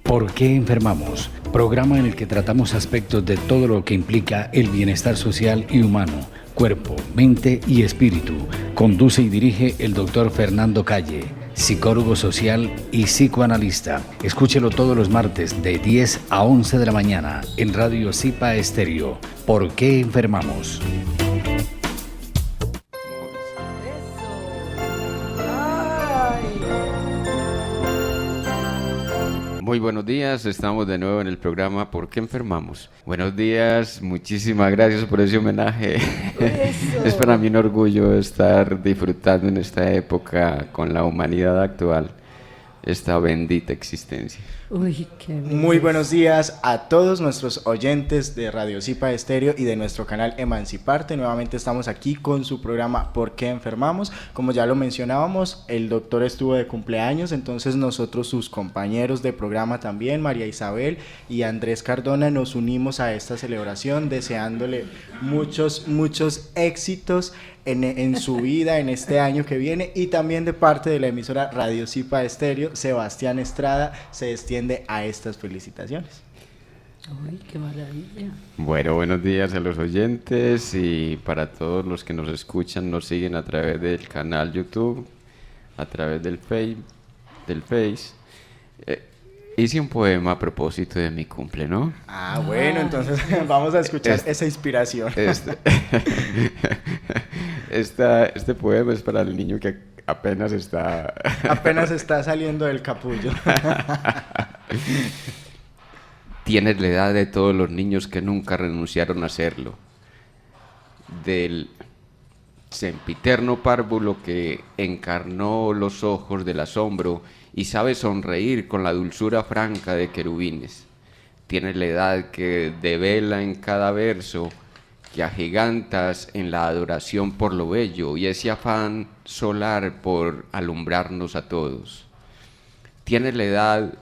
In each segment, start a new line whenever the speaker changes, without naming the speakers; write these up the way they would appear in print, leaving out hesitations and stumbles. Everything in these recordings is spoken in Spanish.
¿Por qué enfermamos? Programa en el que tratamos aspectos de todo lo que implica el bienestar social y humano, cuerpo, mente y espíritu. Conduce y dirige el doctor Fernando Calle, psicólogo social y psicoanalista. Escúchelo todos los martes de 10 a 11 de la mañana en Radio Zipa Estéreo. ¿Por qué enfermamos?
Muy buenos días, estamos de nuevo en el programa ¿Por qué enfermamos? Buenos días, muchísimas gracias por ese homenaje. Es para mí un orgullo estar disfrutando en esta época con la humanidad actual esta bendita existencia.
Uy, qué
Muy buenos días a todos nuestros oyentes de Radio Zipa Estéreo y de nuestro canal Emanciparte. Nuevamente estamos aquí con su programa ¿Por qué enfermamos? Como ya lo mencionábamos, el doctor estuvo de cumpleaños, entonces nosotros, sus compañeros de programa también, María Isabel y Andrés Cardona, nos unimos a esta celebración deseándole muchos éxitos en su vida, en este año que viene, y también de parte de la emisora Radio Zipa Estéreo, Sebastián Estrada se extiende a estas felicitaciones.
Uy, qué maravilla.
Bueno, buenos días a los oyentes y para todos los que nos escuchan, nos siguen a través del canal YouTube, a través del Face. Hice un poema a propósito de mi cumple, ¿no?
Ah, bueno, entonces vamos a escuchar esa inspiración.
Este poema es para el niño que apenas está
saliendo del capullo.
Tienes la edad de todos los niños que nunca renunciaron a hacerlo, del sempiterno párvulo que encarnó los ojos del asombro y sabe sonreír con la dulzura franca de querubines. Tienes la edad que devela en cada verso, que agigantas en la adoración por lo bello y ese afán solar por alumbrarnos a todos. Tienes la edad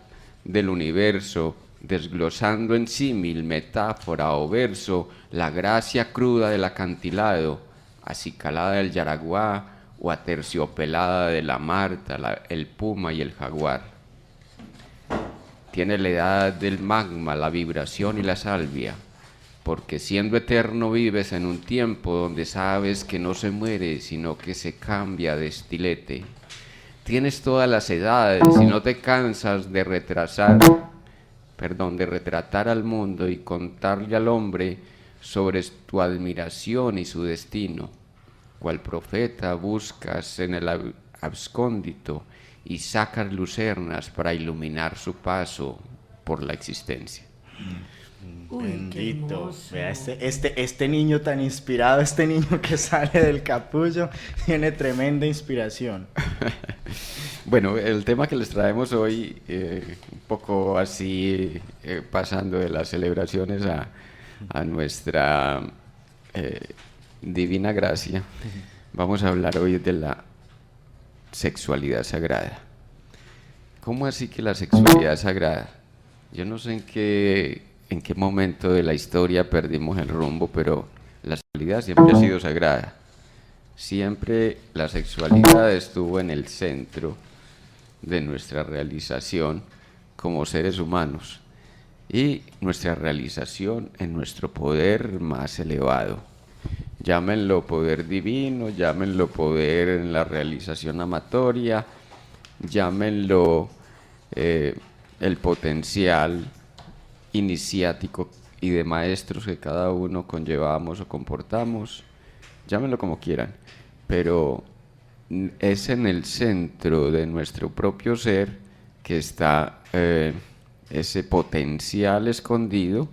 del universo, desglosando en símil, metáfora o verso la gracia cruda del acantilado, acicalada del yaraguá o aterciopelada de la marta, el puma y el jaguar. Tiene la edad del magma, la vibración y la salvia, porque siendo eterno vives en un tiempo donde sabes que no se muere, sino que se cambia de estilete. Tienes todas las edades y no te cansas de retratar al mundo y contarle al hombre sobre tu admiración y su destino. Cual profeta buscas en el abscóndito y sacas lucernas para iluminar su paso por la existencia.
Uy,
Bendito. Vea, este niño tan inspirado, este niño que sale del capullo, tiene tremenda inspiración.
Bueno, el tema que les traemos hoy, un poco así, pasando de las celebraciones a nuestra divina gracia, vamos a hablar hoy de la sexualidad sagrada. ¿Cómo así que la sexualidad es sagrada? Yo no sé en qué momento de la historia perdimos el rumbo, pero la sexualidad siempre ha sido sagrada. Siempre la sexualidad estuvo en el centro de nuestra realización como seres humanos y nuestra realización en nuestro poder más elevado. Llámenlo poder divino, llámenlo poder en la realización amatoria, llámenlo el potencial iniciático y de maestros que cada uno conllevamos o comportamos, llámenlo como quieran, pero es en el centro de nuestro propio ser que está ese potencial escondido,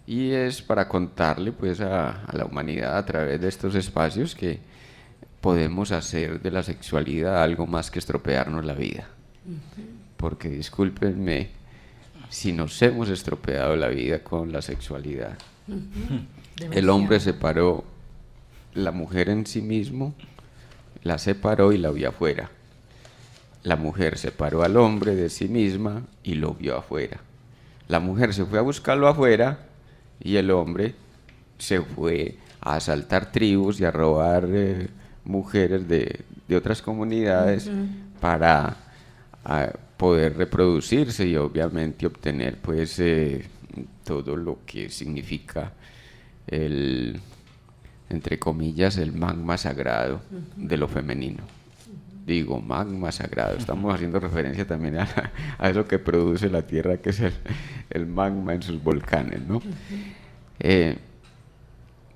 y es para contarle pues a la humanidad a través de estos espacios que podemos hacer de la sexualidad algo más que estropearnos la vida. Porque discúlpenme si nos hemos estropeado la vida con la sexualidad. El hombre separó la mujer en sí mismo, la separó y la vio afuera. La mujer separó al hombre de sí misma y lo vio afuera. La mujer se fue a buscarlo afuera y el hombre se fue a asaltar tribus y a robar mujeres de otras comunidades para poder reproducirse y obviamente obtener pues todo lo que significa el, entre comillas, el magma sagrado de lo femenino. Digo, magma sagrado, estamos haciendo referencia también a eso que produce la Tierra, que es el magma en sus volcanes, ¿no?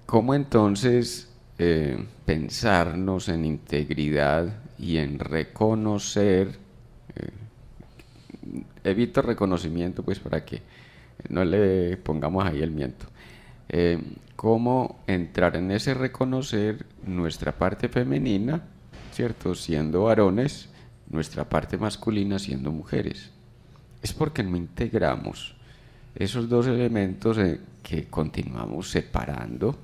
¿Cómo entonces pensarnos en integridad y en reconocer, evito reconocimiento pues para que no le pongamos ahí el miento, cómo entrar en ese reconocer nuestra parte femenina, ¿cierto? Siendo varones, nuestra parte masculina siendo mujeres? Es porque no integramos esos dos elementos que continuamos separando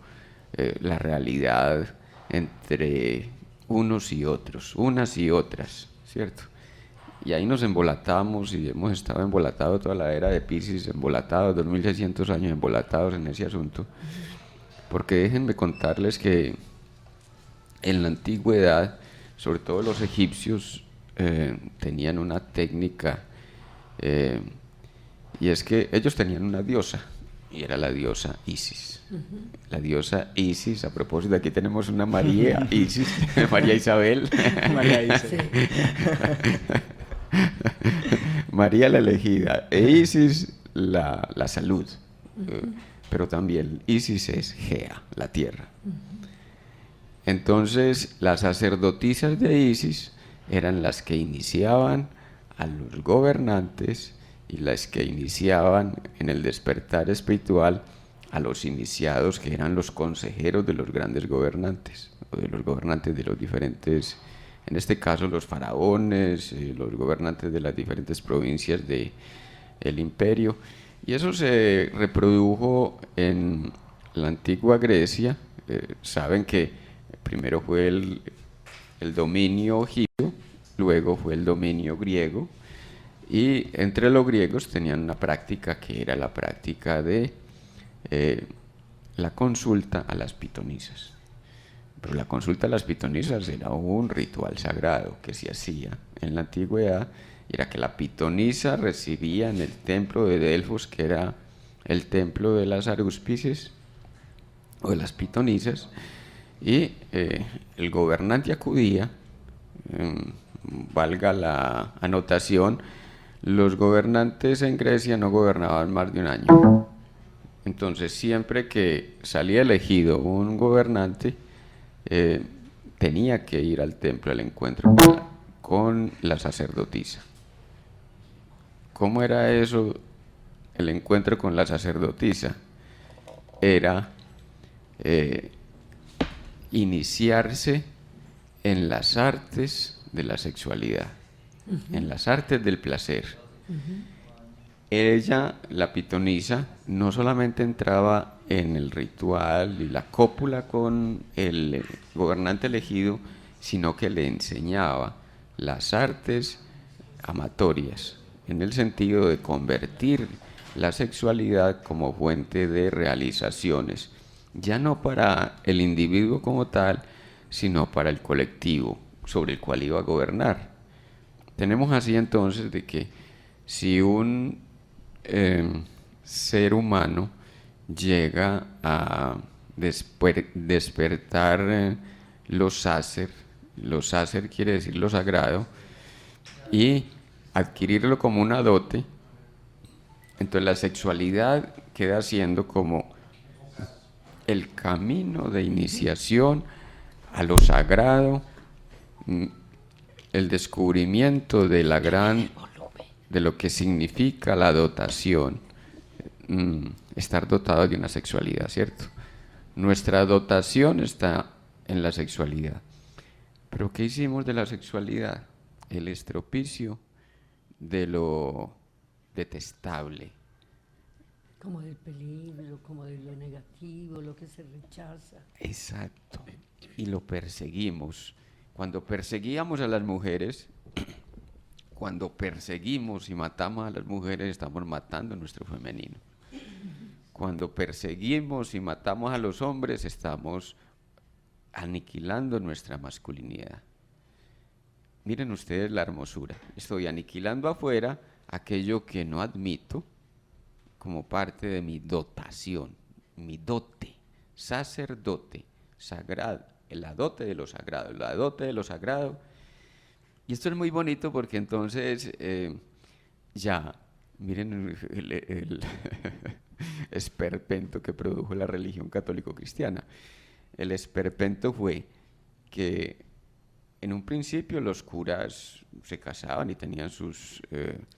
la realidad entre unos y otros, unas y otras, ¿cierto? Y ahí nos embolatamos y hemos estado embolatados toda la era de Piscis, embolatados, 2600 años embolatados en ese asunto. Porque déjenme contarles que en la antigüedad, sobre todo los egipcios, tenían una técnica, y es que ellos tenían una diosa, y era la diosa Isis. La diosa Isis, a propósito, aquí tenemos una María Isis, María Isabel.
María dice.
María la elegida, e Isis la salud, pero también Isis es Gea, la tierra. Entonces las sacerdotisas de Isis eran las que iniciaban a los gobernantes y las que iniciaban en el despertar espiritual a los iniciados, que eran los consejeros de los grandes gobernantes, o de los gobernantes de los diferentes, en este caso los faraones, los gobernantes de las diferentes provincias del imperio. Y eso se reprodujo en la antigua Grecia. Saben que primero fue el dominio egipcio, luego fue el dominio griego, y entre los griegos tenían una práctica que era la práctica de la consulta a las pitonisas. Pero la consulta a las pitonisas era un ritual sagrado que se hacía en la antigüedad. Era que la pitonisa recibía en el templo de Delfos, que era el templo de las arúspices o de las pitonisas, y el gobernante acudía, valga la anotación, los gobernantes en Grecia no gobernaban más de un año. Entonces siempre que salía elegido un gobernante, tenía que ir al templo al encuentro con la sacerdotisa. ¿Cómo era eso, el encuentro con la sacerdotisa? Era iniciarse en las artes de la sexualidad, en las artes del placer. Ella, la pitonisa, no solamente entraba en el ritual y la cópula con el gobernante elegido, sino que le enseñaba las artes amatorias, en el sentido de convertir la sexualidad como fuente de realizaciones, ya no para el individuo como tal, sino para el colectivo sobre el cual iba a gobernar. Tenemos así entonces de que si un ser humano llega a despertar los sacer quiere decir lo sagrado, y adquirirlo como una dote, entonces la sexualidad queda siendo como el camino de iniciación a lo sagrado, el descubrimiento de de lo que significa la dotación, estar dotado de una sexualidad, ¿cierto? Nuestra dotación está en la sexualidad. Pero ¿qué hicimos de la sexualidad? El estropicio de lo detestable.
Como del peligro, como de lo negativo, lo que se rechaza.
Exacto. Y lo perseguimos. Cuando perseguíamos a las mujeres, cuando perseguimos y matamos a las mujeres, estamos matando a nuestro femenino. Cuando perseguimos y matamos a los hombres, estamos aniquilando nuestra masculinidad. miren ustedes la hermosura. Estoy aniquilando afuera aquello que no admito como parte de mi dotación, mi dote, sacerdote, sagrado, la dote de lo sagrado, la dote de lo sagrado. Y esto es muy bonito porque entonces ya, miren el esperpento que produjo la religión católico-cristiana. El esperpento fue que en un principio los curas se casaban y tenían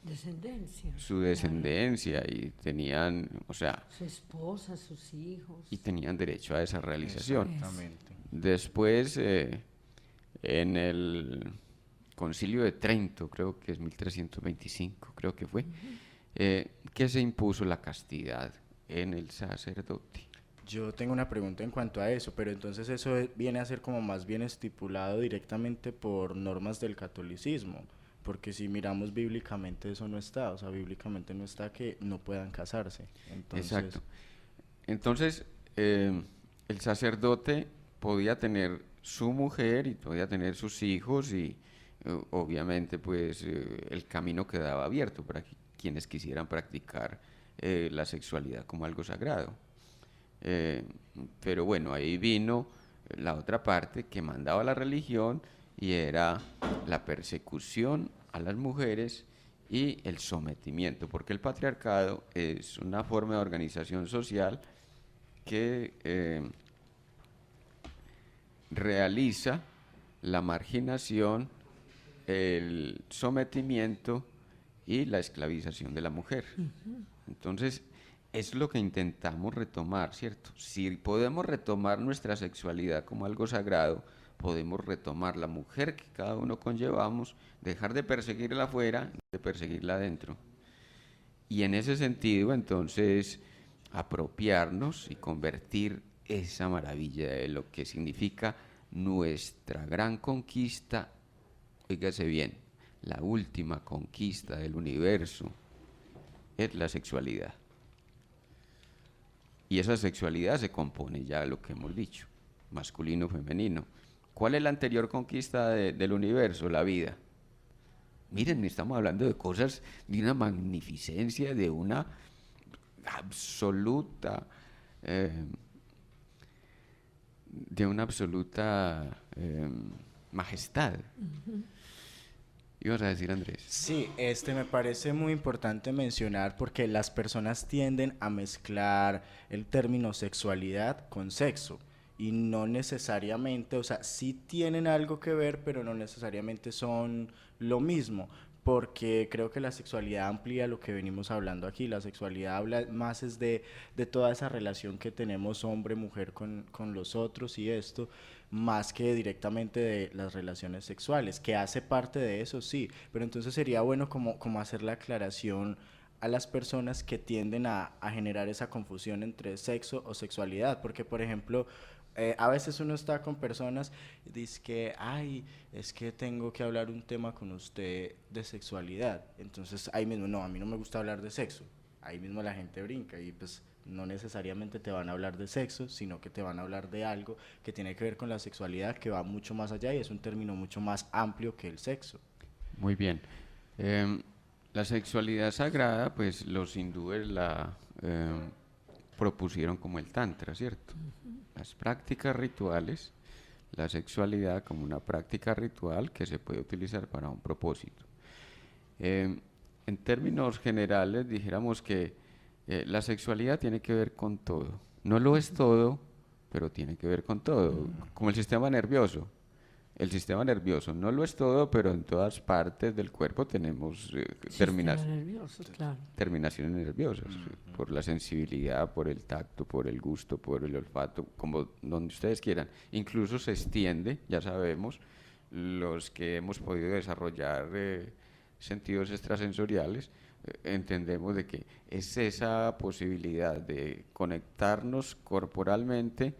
Descendencia.
su descendencia y tenían, o sea,
Su esposa, sus hijos.
y tenían derecho a esa realización.
Exactamente.
Después, en el Concilio de Trento, creo que es 1325, creo que fue, que se impuso la castidad en el sacerdote.
Yo tengo una pregunta en cuanto a eso, pero entonces eso viene a ser como más bien estipulado directamente por normas del catolicismo, porque si miramos bíblicamente eso no está, o sea, bíblicamente no está que no puedan casarse. Entonces,
Exacto. Entonces, el sacerdote podía tener su mujer y podía tener sus hijos y obviamente pues el camino quedaba abierto para quienes quisieran practicar la sexualidad como algo sagrado. Pero bueno, ahí vino la otra parte que mandaba la religión y era la persecución a las mujeres y el sometimiento, porque el patriarcado es una forma de organización social que realiza la marginación, el sometimiento y la esclavización de la mujer. Entonces, es lo que intentamos retomar, ¿cierto? Si podemos retomar nuestra sexualidad como algo sagrado, podemos retomar la mujer que cada uno conllevamos, dejar de perseguirla afuera, de perseguirla adentro. Y en ese sentido, entonces, apropiarnos y convertir esa maravilla de lo que significa nuestra gran conquista, oígase bien, la última conquista del universo, es la sexualidad. Y esa sexualidad se compone ya de lo que hemos dicho, masculino, femenino. ¿Cuál es la anterior conquista del universo? La vida. Miren, estamos hablando de cosas de una magnificencia, de una absoluta, majestad. ¿Ibas a decir, Andrés?
sí, me parece muy importante mencionar porque las personas tienden a mezclar el término sexualidad con sexo y no necesariamente, o sea, sí tienen algo que ver, pero no necesariamente son lo mismo, porque creo que la sexualidad amplía lo que venimos hablando aquí. La sexualidad habla más es de toda esa relación que tenemos hombre-mujer con los otros y esto, más que directamente de las relaciones sexuales, que hace parte de eso, sí, pero entonces sería bueno como hacer la aclaración a las personas que tienden a generar esa confusión entre sexo o sexualidad, porque por ejemplo, a veces uno está con personas y dice que, ay, es que tengo que hablar un tema con usted de sexualidad, entonces ahí mismo, no, a mí no me gusta hablar de sexo, ahí mismo la gente brinca y pues no necesariamente te van a hablar de sexo, sino que te van a hablar de algo que tiene que ver con la sexualidad, que va mucho más allá y es un término mucho más amplio que el sexo.
Muy bien. La sexualidad sagrada, pues los hindúes la propusieron como el tantra, ¿cierto? Las prácticas rituales, la sexualidad como una práctica ritual que se puede utilizar para un propósito. En términos generales, dijéramos que la sexualidad tiene que ver con todo. No lo es todo, pero tiene que ver con todo, como el sistema nervioso. El sistema nervioso no lo es todo, pero en todas partes del cuerpo tenemos
Nervioso, claro.
terminaciones nerviosas, por la sensibilidad, por el tacto, por el gusto, por el olfato, como donde ustedes quieran. Incluso se extiende, ya sabemos, los que hemos podido desarrollar sentidos extrasensoriales, entendemos de que es esa posibilidad de conectarnos corporalmente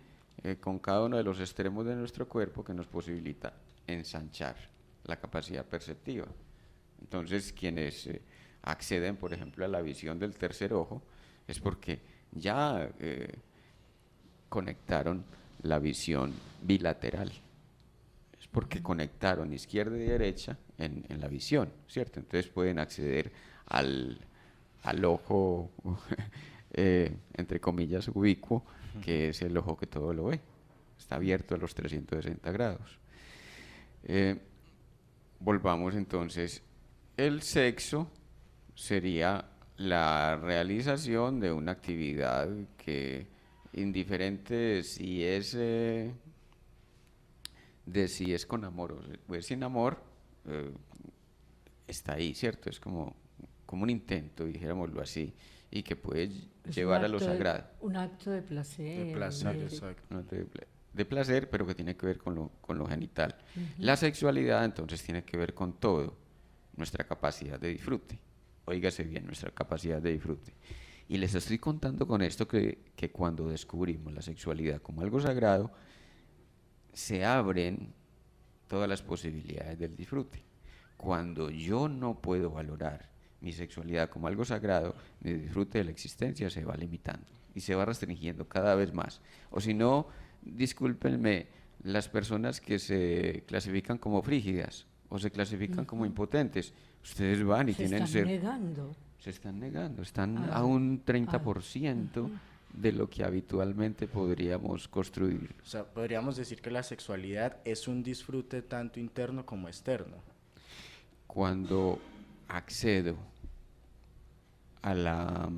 con cada uno de los extremos de nuestro cuerpo que nos posibilita ensanchar la capacidad perceptiva. Entonces, quienes acceden, por ejemplo, a la visión del tercer ojo, es porque ya conectaron la visión bilateral. Es porque conectaron izquierda y derecha en la visión, ¿cierto? Entonces pueden acceder al ojo, entre comillas, ubicuo, que es el ojo que todo lo ve. Está abierto a los 360 grados. Volvamos entonces. El sexo sería la realización de una actividad que, indiferente si es si es con amor o pues sin amor, está ahí, ¿cierto? Es como un intento, dijéramoslo así, y que puede llevar a lo sagrado.
Un acto de placer.
De placer, exacto.
Un acto de placer, pero que tiene que ver con lo genital. La sexualidad entonces tiene que ver con todo, nuestra capacidad de disfrute. Óigase bien, nuestra capacidad de disfrute. Y les estoy contando con esto que cuando descubrimos la sexualidad como algo sagrado, se abren todas las posibilidades del disfrute. Cuando yo no puedo valorar mi sexualidad como algo sagrado, mi disfrute de la existencia se va limitando y se va restringiendo cada vez más. O si no, discúlpenme, las personas que se clasifican como frígidas o se clasifican como impotentes, ustedes van y tienen
Se están negando.
Están a un 30% de lo que habitualmente podríamos construir.
O sea, podríamos decir que la sexualidad es un disfrute tanto interno como externo.
Cuando accedo a la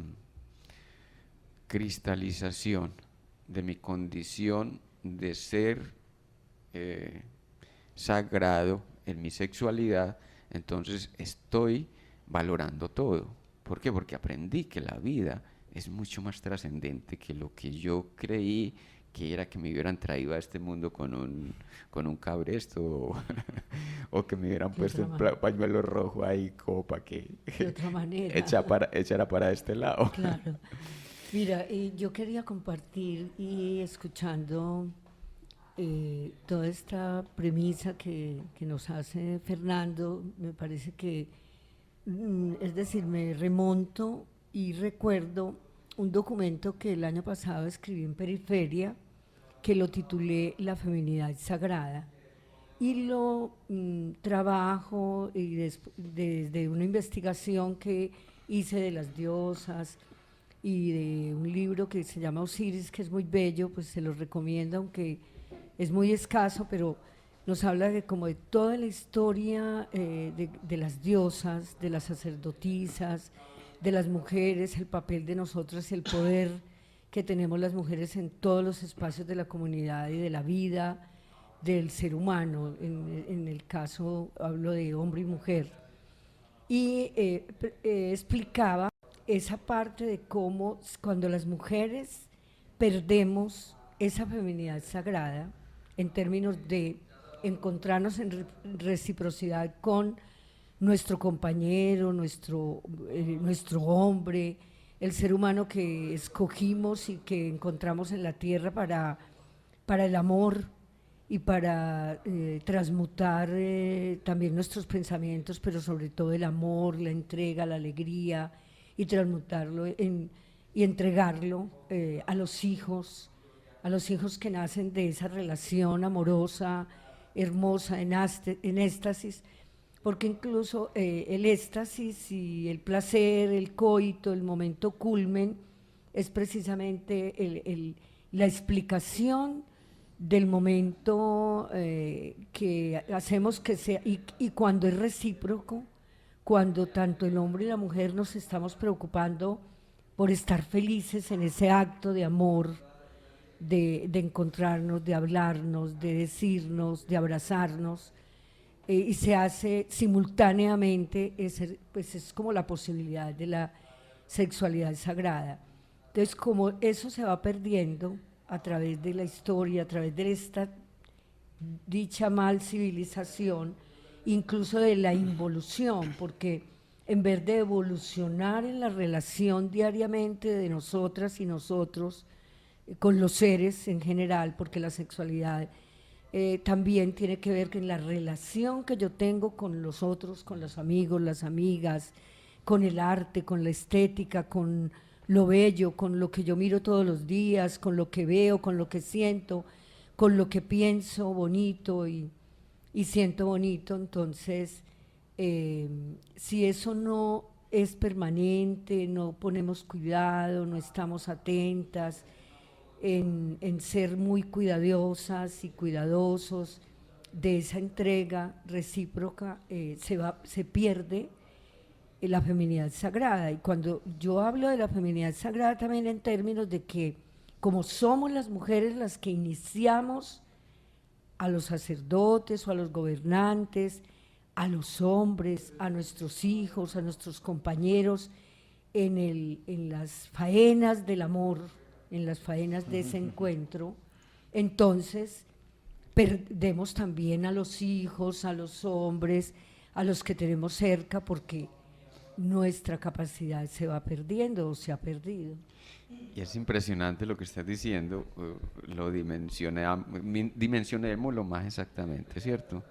cristalización de mi condición de ser sagrado en mi sexualidad, entonces estoy valorando todo. ¿Por qué? Porque aprendí que la vida es mucho más trascendente que lo que yo creí que era que me hubieran traído a este mundo con un cabresto o que me hubieran puesto un pañuelo rojo ahí como para que
de otra manera
echara para este lado.
Claro. Mira, yo quería compartir y escuchando toda esta premisa que nos hace Fernando, me parece que, es decir, me remonto y recuerdo un documento que el año pasado escribí en Periferia, que lo titulé La feminidad sagrada, y lo trabajo y desde una investigación que hice de las diosas y de un libro que se llama Osiris, que es muy bello, pues se los recomiendo, aunque es muy escaso, pero nos habla de como de toda la historia de las diosas, de las sacerdotisas, de las mujeres, el papel de nosotras, el poder que tenemos las mujeres en todos los espacios de la comunidad y de la vida del ser humano. En el caso hablo de hombre y mujer. Y explicaba esa parte de cómo cuando las mujeres perdemos esa feminidad sagrada, en términos de encontrarnos en reciprocidad con nuestro compañero, nuestro hombre, el ser humano que escogimos y que encontramos en la tierra para el amor y para transmutar también nuestros pensamientos, pero sobre todo el amor, la entrega, la alegría, y transmutarlo y entregarlo a los hijos que nacen de esa relación amorosa, hermosa, en éxtasis, porque incluso el éxtasis y el placer, el coito, el momento culmen, es precisamente la explicación del momento que hacemos que sea, y cuando es recíproco, cuando tanto el hombre y la mujer nos estamos preocupando por estar felices en ese acto de amor, de encontrarnos, de hablarnos, de decirnos, de abrazarnos, y se hace simultáneamente, pues es como la posibilidad de la sexualidad sagrada. Entonces, como eso se va perdiendo a través de la historia, a través de esta dicha mal civilización, incluso de la involución, porque en vez de evolucionar en la relación diariamente de nosotras y nosotros con los seres en general, porque la sexualidad también tiene que ver con la relación que yo tengo con los otros, con los amigos, las amigas, con el arte, con la estética, con lo bello, con lo que yo miro todos los días, con lo que veo, con lo que siento, con lo que pienso bonito y y siento bonito. Entonces, si eso no es permanente, no ponemos cuidado, no estamos atentas en ser muy cuidadosas y cuidadosos de esa entrega recíproca, se pierde la feminidad sagrada. Y cuando yo hablo de la feminidad sagrada, también en términos de que como somos las mujeres las que iniciamos a los sacerdotes o a los gobernantes, a los hombres, a nuestros hijos, a nuestros compañeros, en las faenas del amor, en las faenas de ese encuentro, entonces perdemos también a los hijos, a los hombres, a los que tenemos cerca, porque nuestra capacidad se va perdiendo o se ha perdido.
Y es impresionante lo que estás diciendo, lo dimensionemos lo más exactamente, ¿cierto?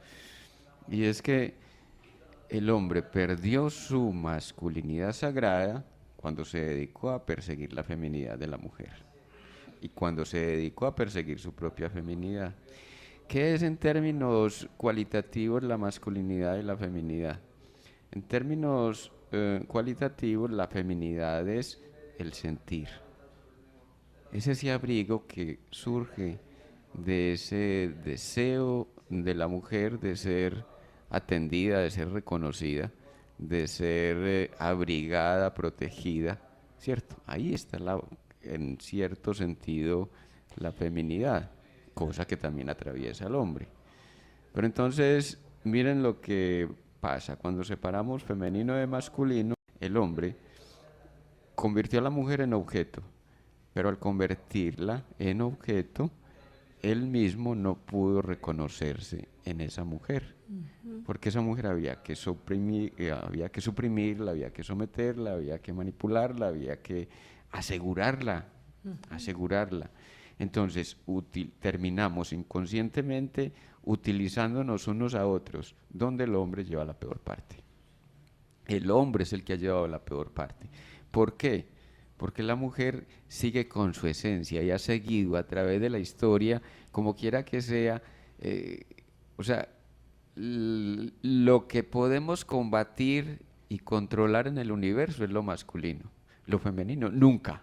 Y es que el hombre perdió su masculinidad sagrada cuando se dedicó a perseguir la feminidad de la mujer y cuando se dedicó a perseguir su propia feminidad. ¿Qué es en términos cualitativos la masculinidad y la feminidad? En términos cualitativos, la feminidad es el sentir. Es ese abrigo que surge de ese deseo de la mujer de ser atendida, de ser reconocida, de ser abrigada, protegida, ¿cierto? Ahí está en cierto sentido la feminidad, cosa que también atraviesa al hombre. Pero entonces, miren lo que pasa, cuando separamos femenino de masculino, el hombre convirtió a la mujer en objeto, pero al convertirla en objeto, él mismo no pudo reconocerse en esa mujer, porque esa mujer había que suprimirla, había que someterla, había que manipularla, había que asegurarla. Entonces terminamos inconscientemente utilizándonos unos a otros, donde el hombre lleva la peor parte. El hombre es el que ha llevado la peor parte. ¿Por qué? Porque la mujer sigue con su esencia y ha seguido a través de la historia, como quiera que sea, lo que podemos combatir y controlar en el universo es lo masculino. Lo femenino, nunca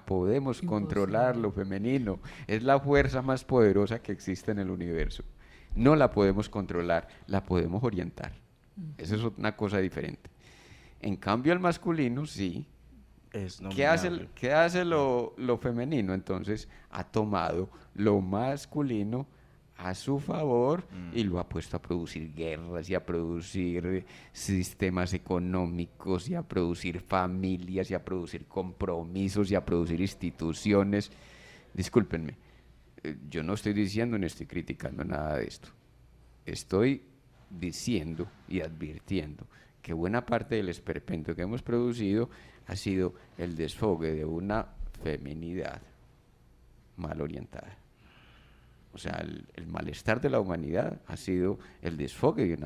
podemos controlar lo femenino. Es la fuerza más poderosa que existe en el universo. No la podemos controlar, la podemos orientar. Eso es una cosa diferente. En cambio, el masculino, sí. ¿Qué hace lo femenino? Entonces ha tomado lo masculino a su favor y lo ha puesto a producir guerras y a producir sistemas económicos y a producir familias y a producir compromisos y a producir instituciones. Discúlpenme, yo no estoy diciendo ni estoy criticando nada de esto. Estoy diciendo y advirtiendo que buena parte del esperpento que hemos producido ha sido el desfogue de una feminidad mal orientada. O sea, el malestar de la humanidad ha sido el desfogue de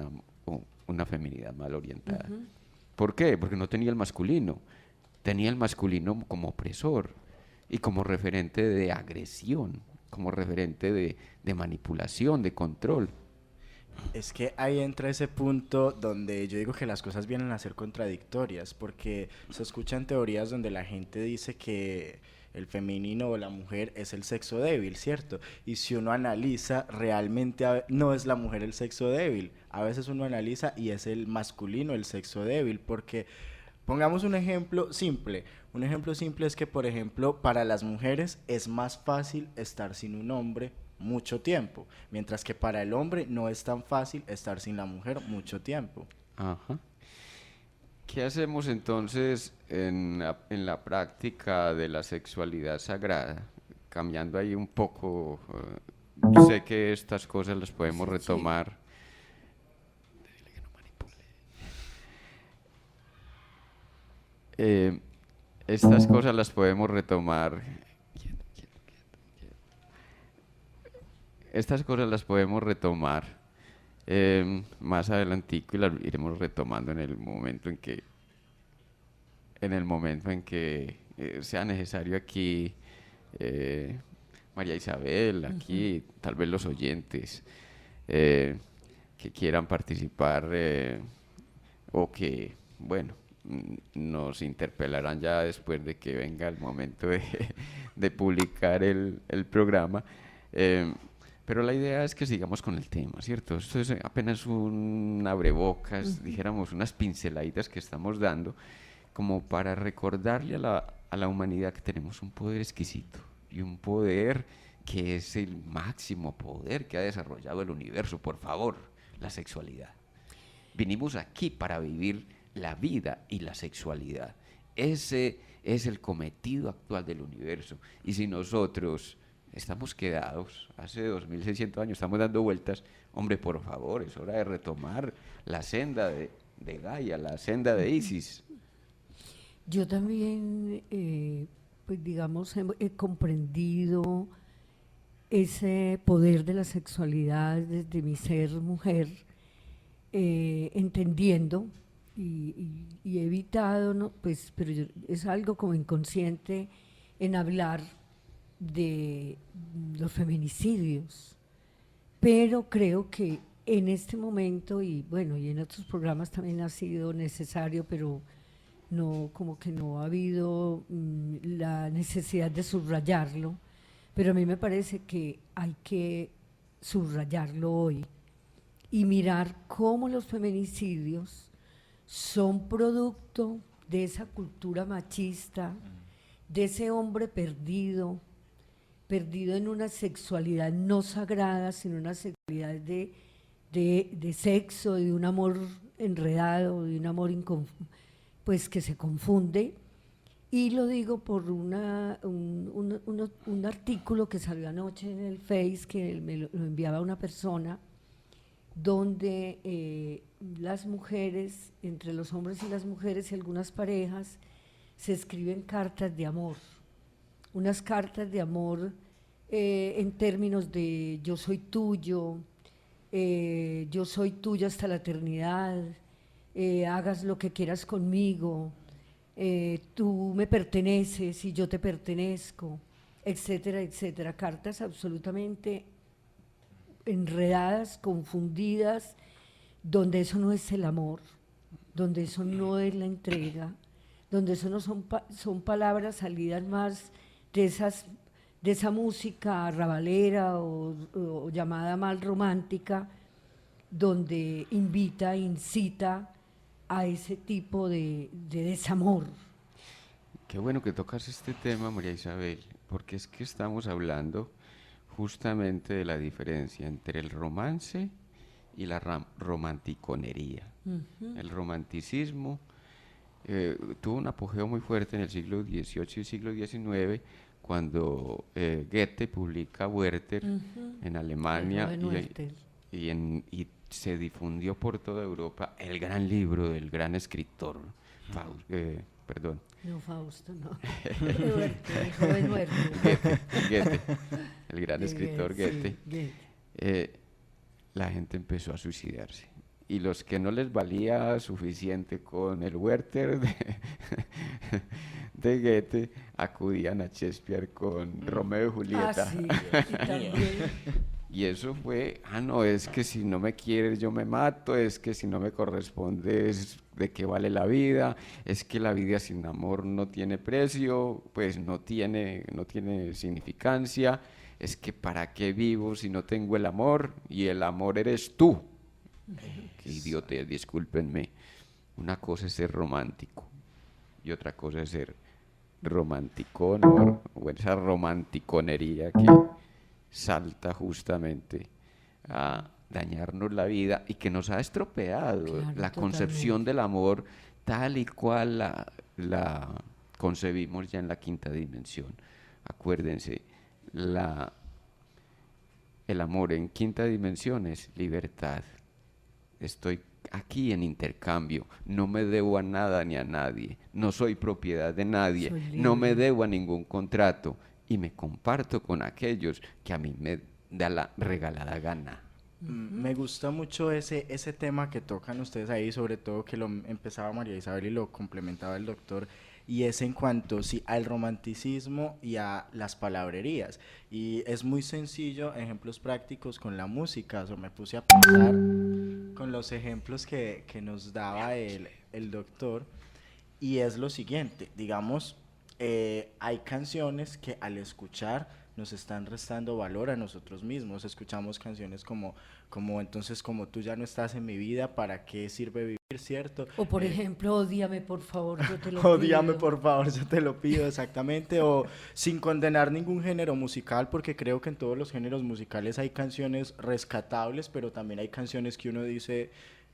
una feminidad mal orientada. ¿Por qué? Porque no tenía el masculino. Tenía el masculino como opresor y como referente de agresión, como referente de manipulación, de control.
Es que ahí entra ese punto donde yo digo que las cosas vienen a ser contradictorias, porque se escuchan teorías donde la gente dice que el femenino o la mujer es el sexo débil, ¿cierto? Y si uno analiza, realmente no es la mujer el sexo débil. A veces uno analiza y es el masculino el sexo débil, porque pongamos un ejemplo simple. Un ejemplo simple es que, por ejemplo, para las mujeres es más fácil estar sin un hombre mucho tiempo, mientras que para el hombre no es tan fácil estar sin la mujer mucho tiempo.
Ajá. ¿Qué hacemos entonces en la práctica de la sexualidad sagrada? Cambiando ahí un poco, sé que estas cosas las podemos retomar. Dile que no manipule. Estas cosas las podemos retomar. Estas cosas las podemos retomar más adelantico y las iremos retomando en el momento en que sea necesario aquí, María Isabel, aquí, tal vez los oyentes. que quieran participar o que, bueno, nos interpelarán ya después de que venga el momento de publicar el programa. Pero la idea es que sigamos con el tema, ¿cierto? Esto es apenas un abrebocas, dijéramos, unas pinceladitas que estamos dando como para recordarle a la humanidad que tenemos un poder exquisito y un poder que es el máximo poder que ha desarrollado el universo, por favor, la sexualidad. Vinimos aquí para vivir la vida y la sexualidad. Ese es el cometido actual del universo. Y si nosotros estamos quedados, hace 2600 años estamos dando vueltas, hombre, por favor, es hora de retomar la senda de Gaia, la senda de Isis.
Yo también, pues digamos, he comprendido ese poder de la sexualidad desde mi ser mujer, entendiendo y he evitado, ¿no? Pues, pero es algo como inconsciente en hablar de los feminicidios, pero creo que en este momento y bueno, y en otros programas también ha sido necesario, pero no, como que no ha habido la necesidad de subrayarlo, pero a mí me parece que hay que subrayarlo hoy y mirar cómo los feminicidios son producto de esa cultura machista, de ese hombre perdido en una sexualidad no sagrada, sino una sexualidad de sexo, de un amor enredado, de un amor pues que se confunde. Y lo digo por un artículo que salió anoche en el Face, que me lo enviaba una persona, donde las mujeres, entre los hombres y las mujeres y algunas parejas, se escriben cartas de amor, unas cartas de amor en términos de yo soy tuyo hasta la eternidad, hagas lo que quieras conmigo, tú me perteneces y yo te pertenezco, etcétera, etcétera. Cartas absolutamente enredadas, confundidas, donde eso no es el amor, donde eso no es la entrega, donde eso no son palabras salidas más de esa música arrabalera o llamada mal romántica, donde invita, incita a ese tipo de desamor.
Qué bueno que tocas este tema, María Isabel, porque es que estamos hablando justamente de la diferencia entre el romance y la romanticonería. El romanticismo tuvo un apogeo muy fuerte en el siglo XVIII y siglo XIX, cuando Goethe publica Werther en Alemania y se difundió por toda Europa el gran libro del gran escritor,
Fausto, no. El joven Werther.
Goethe, el gran escritor Goethe.
Sí,
La gente empezó a suicidarse. Y los que no les valía suficiente con el Werther de Goethe, acudían a Shakespeare con Romeo y Julieta.
Sí, y también.
Y eso fue, no, es que si no me quieres yo me mato, es que si no me correspondes, ¿de qué vale la vida? Es que la vida sin amor no tiene precio, pues no tiene significancia, es que ¿para qué vivo si no tengo el amor? Y el amor eres tú. Qué idiota, discúlpenme. Una cosa es ser romántico y otra cosa es ser romanticón o esa romanticonería que salta justamente a dañarnos la vida y que nos ha estropeado la concepción del amor tal y cual la concebimos ya en la quinta dimensión. Acuérdense, el amor en quinta dimensión es libertad. Estoy aquí en intercambio, no me debo a nada ni a nadie, no soy propiedad de nadie, no me debo a ningún contrato y me comparto con aquellos que a mí me da la regalada gana.
Me gusta mucho ese tema que tocan ustedes ahí, sobre todo que lo empezaba María Isabel y lo complementaba el doctor, y es en cuanto sí, al romanticismo y a las palabrerías. Y es muy sencillo, ejemplos prácticos con la música. O sea, me puse a pensar con los ejemplos que nos daba el doctor, y es lo siguiente, digamos, hay canciones que al escuchar nos están restando valor a nosotros mismos. Escuchamos canciones como entonces como tú ya no estás en mi vida, ¿para qué sirve vivir, cierto?
O por ejemplo, ódiame por favor, yo te lo
Odíame
pido.
por favor, yo te lo pido, exactamente. O sin condenar ningún género musical, porque creo que en todos los géneros musicales hay canciones rescatables, pero también hay canciones que uno dice,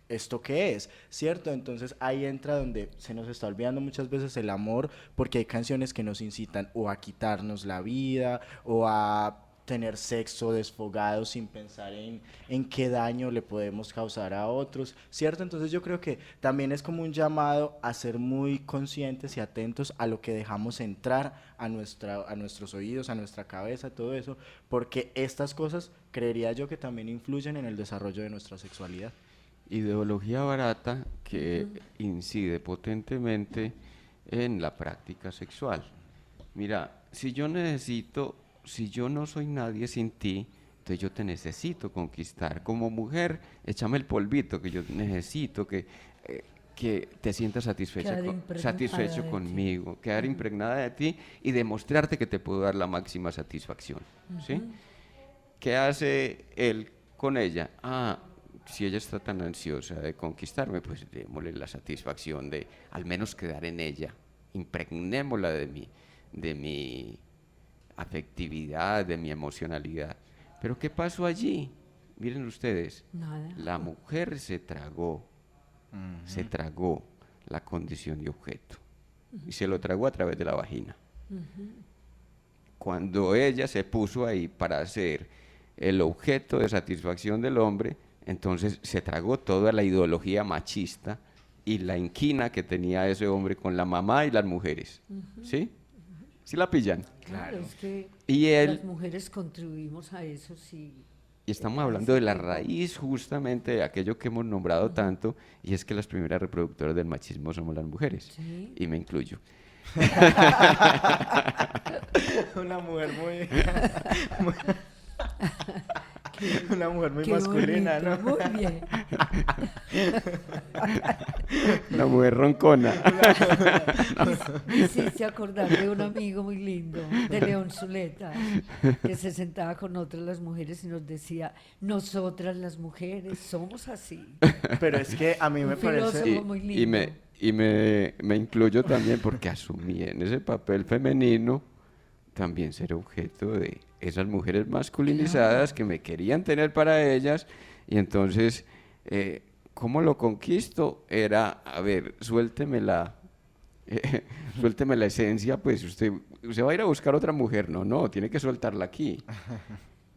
¿esto qué es? ¿Cierto? Entonces ahí entra donde se nos está olvidando muchas veces el amor, porque hay canciones que nos incitan o a quitarnos la vida o a tener sexo desfogado sin pensar en qué daño le podemos causar a otros, ¿cierto? Entonces yo creo que también es como un llamado a ser muy conscientes y atentos a lo que dejamos entrar a nuestros oídos, a nuestra cabeza, todo eso, porque estas cosas creería yo que también influyen en el desarrollo de nuestra sexualidad.
Ideología barata que incide potentemente en la práctica sexual. Mira, si yo no soy nadie sin ti, entonces yo te necesito conquistar. Como mujer, échame el polvito que yo necesito que te sientas satisfecho
de ti.
conmigo, quedar impregnada de ti y demostrarte que te puedo dar la máxima satisfacción. ¿Sí? ¿Qué hace él con ella? Si ella está tan ansiosa de conquistarme, pues démosle la satisfacción de al menos quedar en ella, impregnémosla de mi afectividad, de mi emocionalidad. Pero ¿qué pasó allí? Miren ustedes,
Nada.
la mujer se tragó la condición de objeto y se lo tragó a través de la vagina. Cuando ella se puso ahí para ser el objeto de satisfacción del hombre, entonces se tragó toda la ideología machista y la inquina que tenía ese hombre con la mamá y las mujeres. ¿Sí? ¿Sí la pillan?
Claro, es que
Y
las mujeres contribuimos a eso, sí.
y estamos hablando de la raíz justamente de aquello que hemos nombrado tanto, y es que las primeras reproductoras del machismo somos las mujeres,
Sí.
y me incluyo.
Una mujer muy...
Qué-
Una mujer muy
qué
masculina,
bonito,
¿no?
Muy bien.
Una mujer roncona.
Me hiciste acordar de un amigo muy lindo, de León Zuleta, que se sentaba con otras las mujeres y nos decía, nosotras las mujeres somos así.
Pero es que a mí
Un
me parece...
filósofo muy lindo.
Me incluyo también porque asumí en ese papel femenino también ser objeto de esas mujeres masculinizadas que me querían tener para ellas, y entonces, ¿cómo lo conquisto? Era, a ver, suélteme la esencia, pues usted va a ir a buscar otra mujer, no, tiene que soltarla aquí.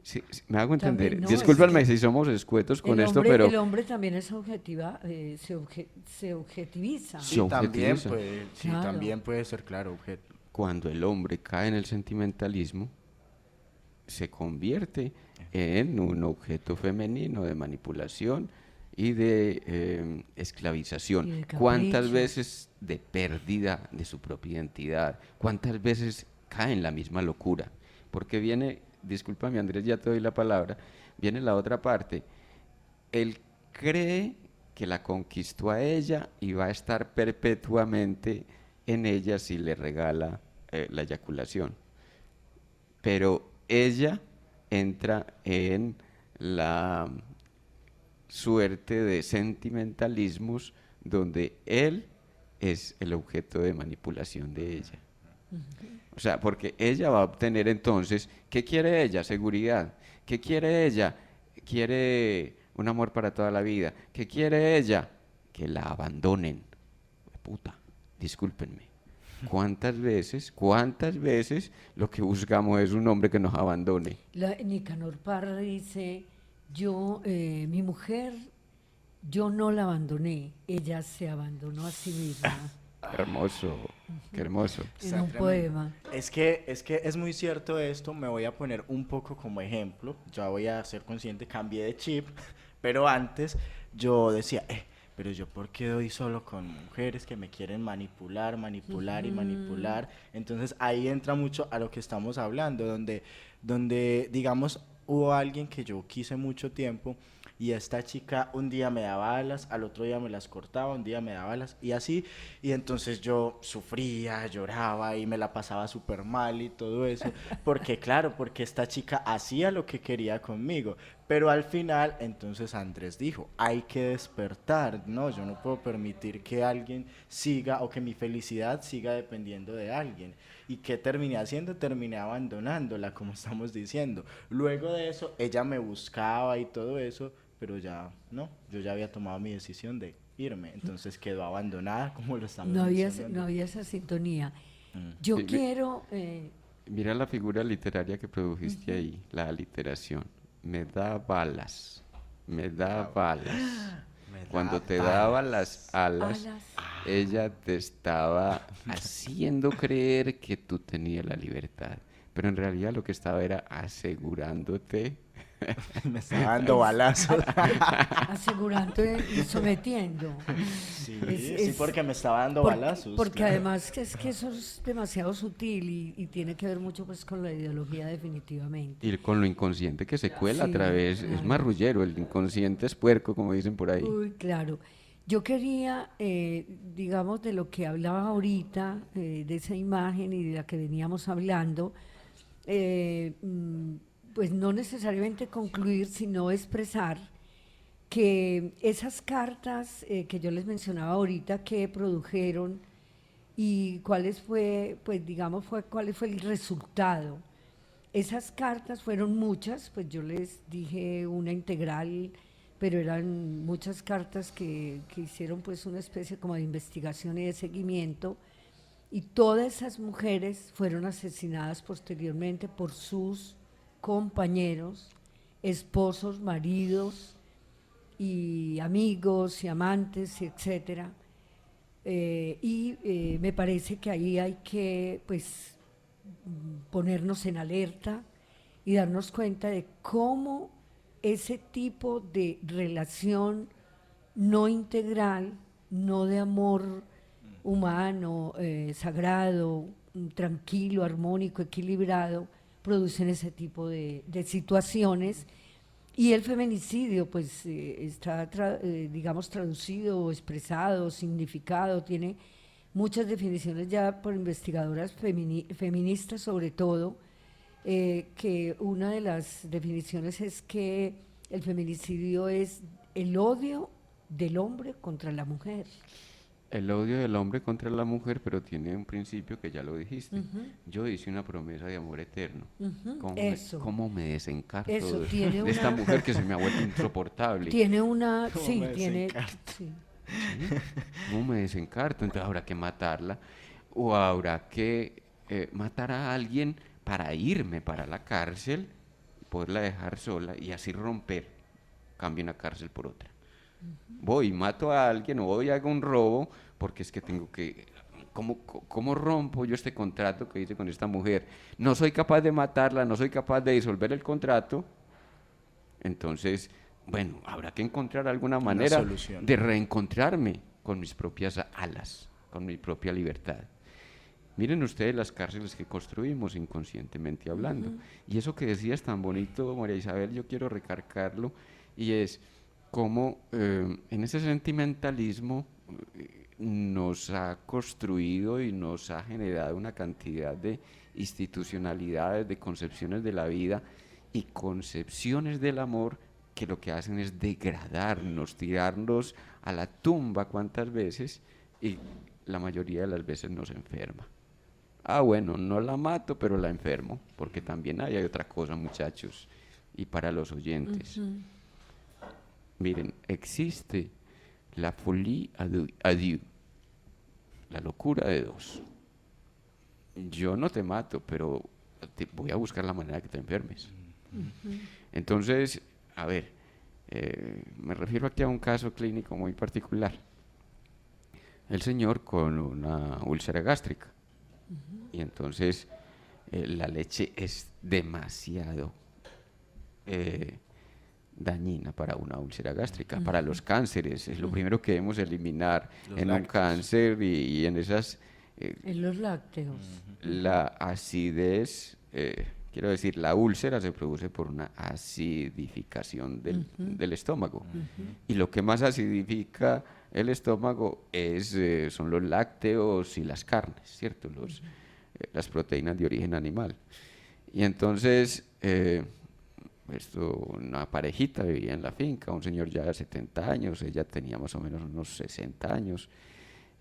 Sí, me hago entender.
También, no,
Discúlpame
es que
si somos escuetos con
el
esto,
hombre,
pero
el hombre también es se objetiviza.
Sí.
Sí, también
objetiviza.
puede, sí,
Claro.
también puede ser, claro, objeto.
cuando el hombre cae en el sentimentalismo, se convierte en un objeto femenino de manipulación y de esclavización.
Y de
¿Cuántas
capricho.
veces de pérdida de su propia identidad? ¿Cuántas veces cae en la misma locura? Porque viene, discúlpame Andrés, ya te doy la palabra, viene la otra parte. Él cree que la conquistó a ella y va a estar perpetuamente en ella si le regala la eyaculación. Pero ella entra en la suerte de sentimentalismos donde él es el objeto de manipulación de ella. O sea, porque ella va a obtener entonces, ¿qué quiere ella? Seguridad. ¿Qué quiere ella? Quiere un amor para toda la vida. ¿Qué quiere ella? Que la abandonen. Puta, discúlpenme. ¿Cuántas veces lo que buscamos es un hombre que nos abandone?
Nicanor Parra dice, mi mujer, yo no la abandoné, ella se abandonó a sí misma.
Qué hermoso, qué hermoso.
En
Está
un
tremendo.
poema.
Es que es muy cierto esto, me voy a poner un poco como ejemplo, ya voy a ser consciente, cambié de chip, pero antes yo decía, pero yo ¿por qué doy solo con mujeres que me quieren manipular, manipular y manipular? Entonces ahí entra mucho a lo que estamos hablando, donde digamos, hubo alguien que yo quise mucho tiempo y esta chica un día me daba alas, al otro día me las cortaba, un día me daba alas y así, y entonces yo sufría, lloraba y me la pasaba súper mal y todo eso, porque claro, porque esta chica hacía lo que quería conmigo, pero al final entonces Andrés dijo, hay que despertar, no, yo no puedo permitir que alguien siga o que mi felicidad siga dependiendo de alguien. ¿Y qué terminé haciendo? Terminé abandonándola, como estamos diciendo. Luego de eso, ella me buscaba y todo eso, pero ya, no, yo ya había tomado mi decisión de irme, entonces quedó abandonada, como lo estamos mencionando.
No había esa sintonía. Yo
Sí,
quiero...
Mira la figura literaria que produjiste ahí, la aliteración. Me da balas, me da balas.
Me da
Cuando te
balas.
daba las alas,
Alas.
ella te estaba haciendo creer que tú tenías la libertad, pero en realidad lo que estaba era asegurándote.
Me estaba dando balazos.
asegurando y sometiendo.
Sí,
Es-
sí, porque me estaba dando
porque,
balazos.
porque
claro.
además que es que eso es demasiado sutil y tiene que ver mucho pues con la ideología definitivamente.
Y con lo inconsciente que se cuela
Sí,
a través, es
claro.
marrullero, el inconsciente es puerco, como dicen por ahí.
Uy, claro. Yo quería, digamos, de lo que hablaba ahorita, de esa imagen y de la que veníamos hablando, pues no necesariamente concluir, sino expresar que esas cartas que yo les mencionaba ahorita que produjeron y cuáles fue, pues digamos, cuál fue el resultado. Esas cartas fueron muchas, pues yo les dije una integral, pero eran muchas cartas que hicieron pues una especie como de investigación y de seguimiento, y todas esas mujeres fueron asesinadas posteriormente por sus compañeros, esposos, maridos y amigos y amantes, etcétera. Me parece que ahí hay que pues ponernos en alerta y darnos cuenta de cómo ese tipo de relación no integral, no de amor humano, sagrado, tranquilo, armónico, equilibrado, producen ese tipo de situaciones. Y el feminicidio, pues, está, digamos, traducido o expresado, significado, tiene muchas definiciones ya por investigadoras feministas sobre todo, que una de las definiciones es que el feminicidio es el odio del hombre contra la mujer.
El odio del hombre contra la mujer, pero tiene un principio que ya lo dijiste. Yo hice una promesa de amor eterno.
Eso.
¿Cómo me desencarto
Eso,
de,
tiene
de esta
una-
mujer que se me ha vuelto insoportable?
Tiene una,
¿Cómo
sí,
pues,
me
tiene,
desencarto?
sí.
¿Cómo me desencarto? Entonces habrá que matarla o habrá que matar a alguien para irme para la cárcel, poderla dejar sola y así romper, cambio una cárcel por otra. Voy y mato a alguien o voy y hago un robo porque es que tengo que... ¿Cómo rompo yo este contrato que hice con esta mujer? No soy capaz de matarla, no soy capaz de disolver el contrato. Entonces, bueno, habrá que encontrar alguna manera
solución.
de reencontrarme con mis propias alas, con mi propia libertad. Miren ustedes las cárceles que construimos inconscientemente hablando. Y eso que decías tan bonito, María Isabel, yo quiero recargarlo, y es cómo en ese sentimentalismo nos ha construido y nos ha generado una cantidad de institucionalidades, de concepciones de la vida y concepciones del amor que lo que hacen es degradarnos, tirarnos a la tumba cuantas veces, y la mayoría de las veces nos enferma. Ah, bueno, no la mato, pero la enfermo, porque también hay otra cosa, muchachos, y para los oyentes. Miren, existe la folie à deux, la locura de dos. Yo no te mato, pero voy a buscar la manera de que te enfermes. Entonces, a ver, me refiero aquí a un caso clínico muy particular. El señor con una úlcera gástrica. Y entonces la leche es demasiado dañina para una úlcera gástrica, para los cánceres. Es lo primero que debemos eliminar
Los
en
lácteos.
un cáncer y en esas,
En los lácteos.
la acidez, quiero decir, la úlcera se produce por una acidificación del estómago. Y lo que más acidifica el estómago son los lácteos y las carnes, ¿cierto? Las proteínas de origen animal. Y entonces, una parejita vivía en la finca, un señor ya de 70 años, ella tenía más o menos unos 60 años.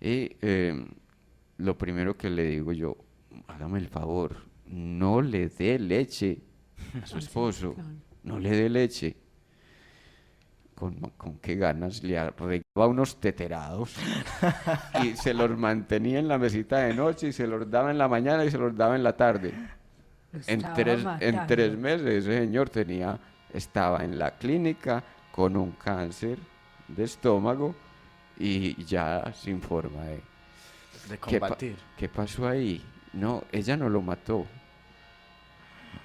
Y lo primero que le digo yo, hágame el favor, no le dé leche a su esposo, no le dé leche. Con qué ganas le arreglaba unos teterados y se los mantenía en la mesita de noche y se los daba en la mañana y se los daba en la tarde. En
Estaba
3
matando.
meses ese señor estaba en la clínica con un cáncer de estómago y ya sin forma de
combatir.
¿Qué pasó ahí? No, ella no lo mató.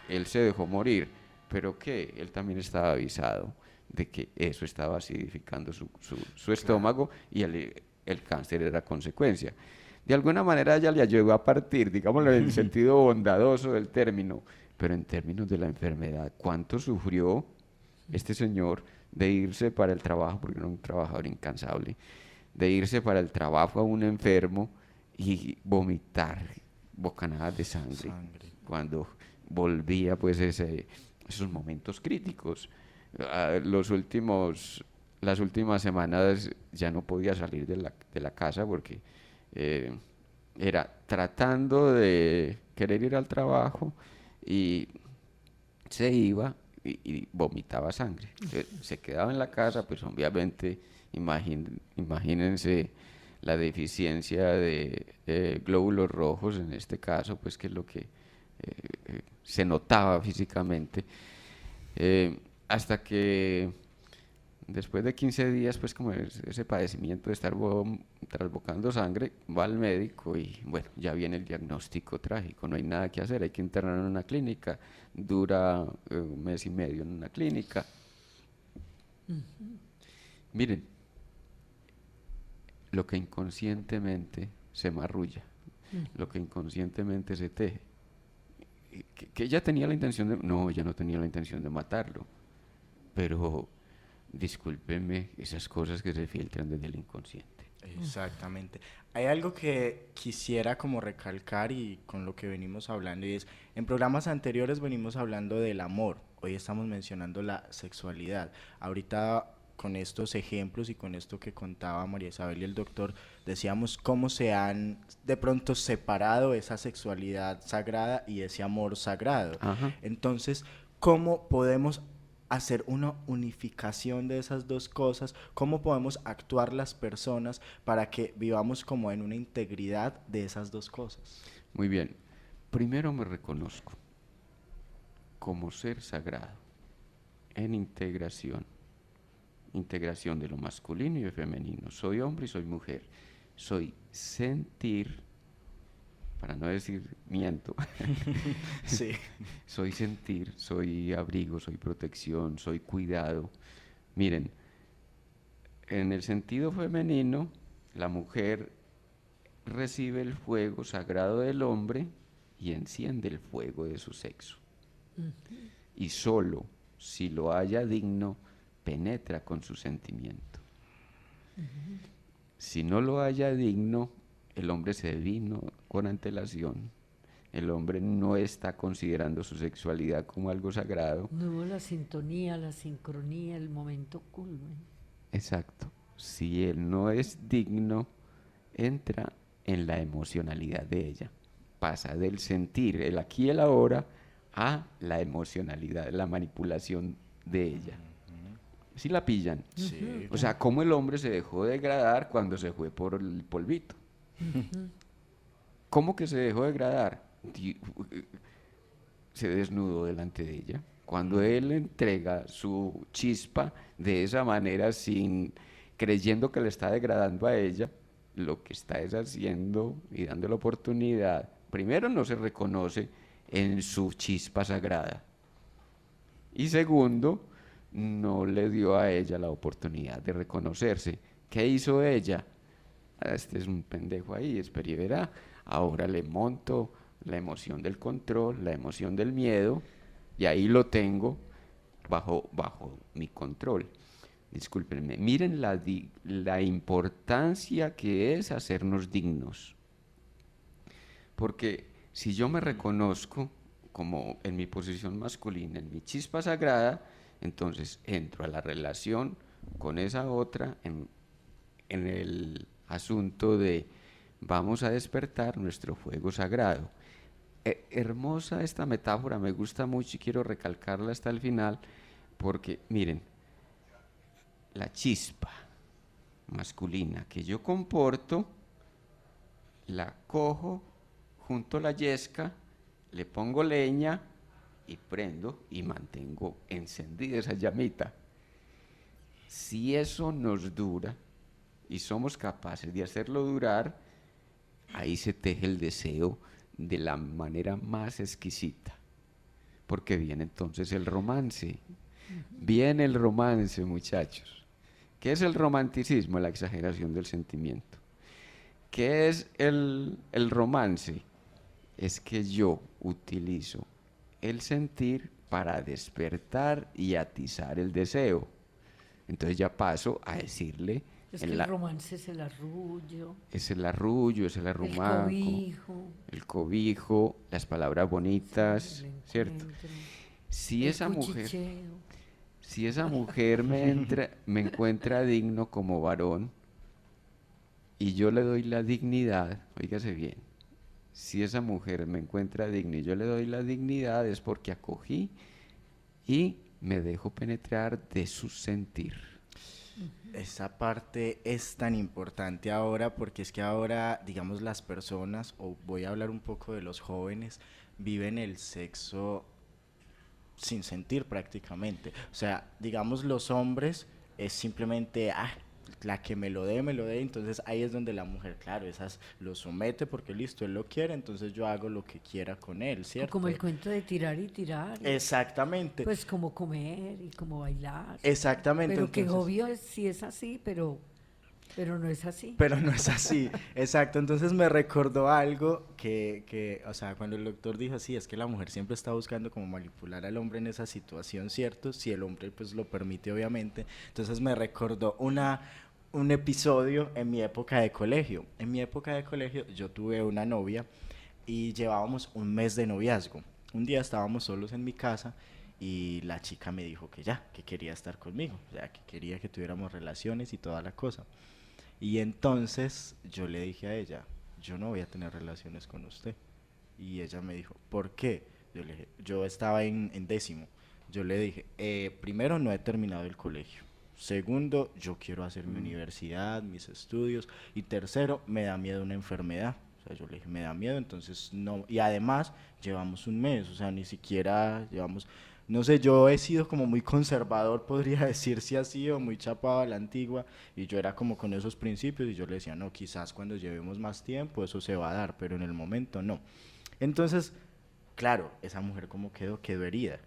Él se dejó morir, pero ¿qué? Él también estaba avisado de que eso estaba acidificando su estómago y el cáncer era consecuencia. De alguna manera ella le ayudó a partir, digámoslo en el sentido bondadoso del término, pero en términos de la enfermedad, ¿cuánto sufrió este señor de irse para el trabajo, porque era un trabajador incansable, de irse para el trabajo a un enfermo y vomitar bocanadas de sangre cuando volvía pues esos momentos críticos? Las últimas semanas ya no podía salir de la casa porque era tratando de querer ir al trabajo y se iba y vomitaba sangre. Se quedaba en la casa, pues obviamente imagínense la deficiencia de glóbulos rojos en este caso, pues que es lo que se notaba físicamente. Hasta que después de 15 días, pues como ese padecimiento de estar trasbocando sangre, va al médico y bueno, ya viene el diagnóstico trágico, no hay nada que hacer, hay que internarlo en una clínica, dura 1 mes y medio en una clínica. Miren, lo que inconscientemente se marrulla, lo que inconscientemente se teje, que ella tenía la intención de... No, ella no tenía la intención de matarlo, pero discúlpenme, esas cosas que se filtran desde el inconsciente.
Exactamente. Hay algo que quisiera como recalcar y con lo que venimos hablando, y es, en programas anteriores venimos hablando del amor, hoy estamos mencionando la sexualidad. Ahorita con estos ejemplos y con esto que contaba María Isabel y el doctor, decíamos cómo se han de pronto separado esa sexualidad sagrada y ese amor sagrado.
Ajá.
Entonces, ¿cómo podemos hacer una unificación de esas dos cosas? ¿Cómo podemos actuar las personas para que vivamos como en una integridad de esas dos cosas?
Muy bien. Primero me reconozco como ser sagrado en integración de lo masculino y lo femenino. Soy hombre y soy mujer. Soy sentir, para no decir miento,
Sí.
soy sentir, soy abrigo, soy protección, soy cuidado. Miren, en el sentido femenino, la mujer recibe el fuego sagrado del hombre y enciende el fuego de su sexo. Y solo si lo halla digno, penetra con su sentimiento. Si no lo halla digno, el hombre se vino con antelación. El hombre no está considerando su sexualidad como algo sagrado.
No hubo la sintonía, la sincronía, el momento culmen.
Exacto. Si él no es digno, entra en la emocionalidad de ella. Pasa del sentir, el aquí y el ahora, a la emocionalidad, la manipulación de ella. ¿Sí la pillan?
Sí.
O sea, cómo el hombre se dejó degradar cuando se fue por el polvito. ¿Cómo que se dejó degradar? Se desnudó delante de ella. Cuando él entrega su chispa de esa manera, creyendo que le está degradando a ella, lo que está es haciendo y dando la oportunidad. Primero, no se reconoce en su chispa sagrada. Y segundo, no le dio a ella la oportunidad de reconocerse. ¿Qué hizo ella? Este es un pendejo ahí, espera y verá. Ahora le monto la emoción del control, la emoción del miedo, y ahí lo tengo bajo mi control. Discúlpenme, miren la importancia que es hacernos dignos. Porque si yo me reconozco como en mi posición masculina, en mi chispa sagrada, entonces entro a la relación con esa otra en el asunto de vamos a despertar nuestro fuego sagrado. Hermosa esta metáfora, me gusta mucho y quiero recalcarla hasta el final, porque miren, la chispa masculina que yo comporto, la cojo, junto a la yesca, le pongo leña y prendo y mantengo encendida esa llamita. Si eso nos dura y somos capaces de hacerlo durar, ahí se teje el deseo de la manera más exquisita, porque viene entonces el romance. Viene el romance, muchachos. ¿Qué es el romanticismo? La exageración del sentimiento. ¿Qué es el romance? Es que yo utilizo el sentir para despertar y atizar el deseo. Entonces ya paso a decirle...
Es que el romance es el arrullo.
Es el arrullo, es el arrumaco. El cobijo, las palabras bonitas, sí, ¿cierto? Si esa mujer me encuentra digno como varón y yo le doy la dignidad, oígase bien, si esa mujer me encuentra digna y yo le doy la dignidad es porque acogí y me dejo penetrar de su sentir.
Esa parte es tan importante ahora porque es que ahora, digamos, las personas, o voy a hablar un poco de los jóvenes, viven el sexo sin sentir prácticamente. O sea, digamos, los hombres es simplemente, la que me lo dé, entonces ahí es donde la mujer, claro, esas lo somete porque listo, él lo quiere, entonces yo hago lo que quiera con él, ¿cierto?
Como el cuento de tirar y tirar.
Exactamente.
Pues como comer y como bailar.
Exactamente.
Pero
entonces,
que obvio sí es así, pero no es así.
Pero no es así, exacto. Entonces me recordó algo que, o sea, cuando el doctor dijo, sí, es que la mujer siempre está buscando como manipular al hombre en esa situación, ¿cierto? Si el hombre pues lo permite, obviamente. Entonces me recordó un episodio en mi época de colegio. En mi época de colegio yo tuve una novia y llevábamos un mes de noviazgo. Un día estábamos solos en mi casa y la chica me dijo que quería estar conmigo, o sea, que quería que tuviéramos relaciones y toda la cosa. Y entonces yo le dije a ella, yo no voy a tener relaciones con usted. Y ella me dijo, ¿por qué? Yo le dije, yo estaba en décimo. Yo le dije, primero, no he terminado el colegio. Segundo, yo quiero hacer mi universidad, mis estudios. Y tercero, me da miedo una enfermedad. O sea, yo le dije, me da miedo, entonces no. Y además, llevamos un mes, o sea, ni siquiera llevamos... No sé, yo he sido como muy conservador, podría decirse así, o muy chapado a la antigua, y yo era como con esos principios, y yo le decía, no, quizás cuando llevemos más tiempo eso se va a dar, pero en el momento no. Entonces, claro, esa mujer como quedó herida,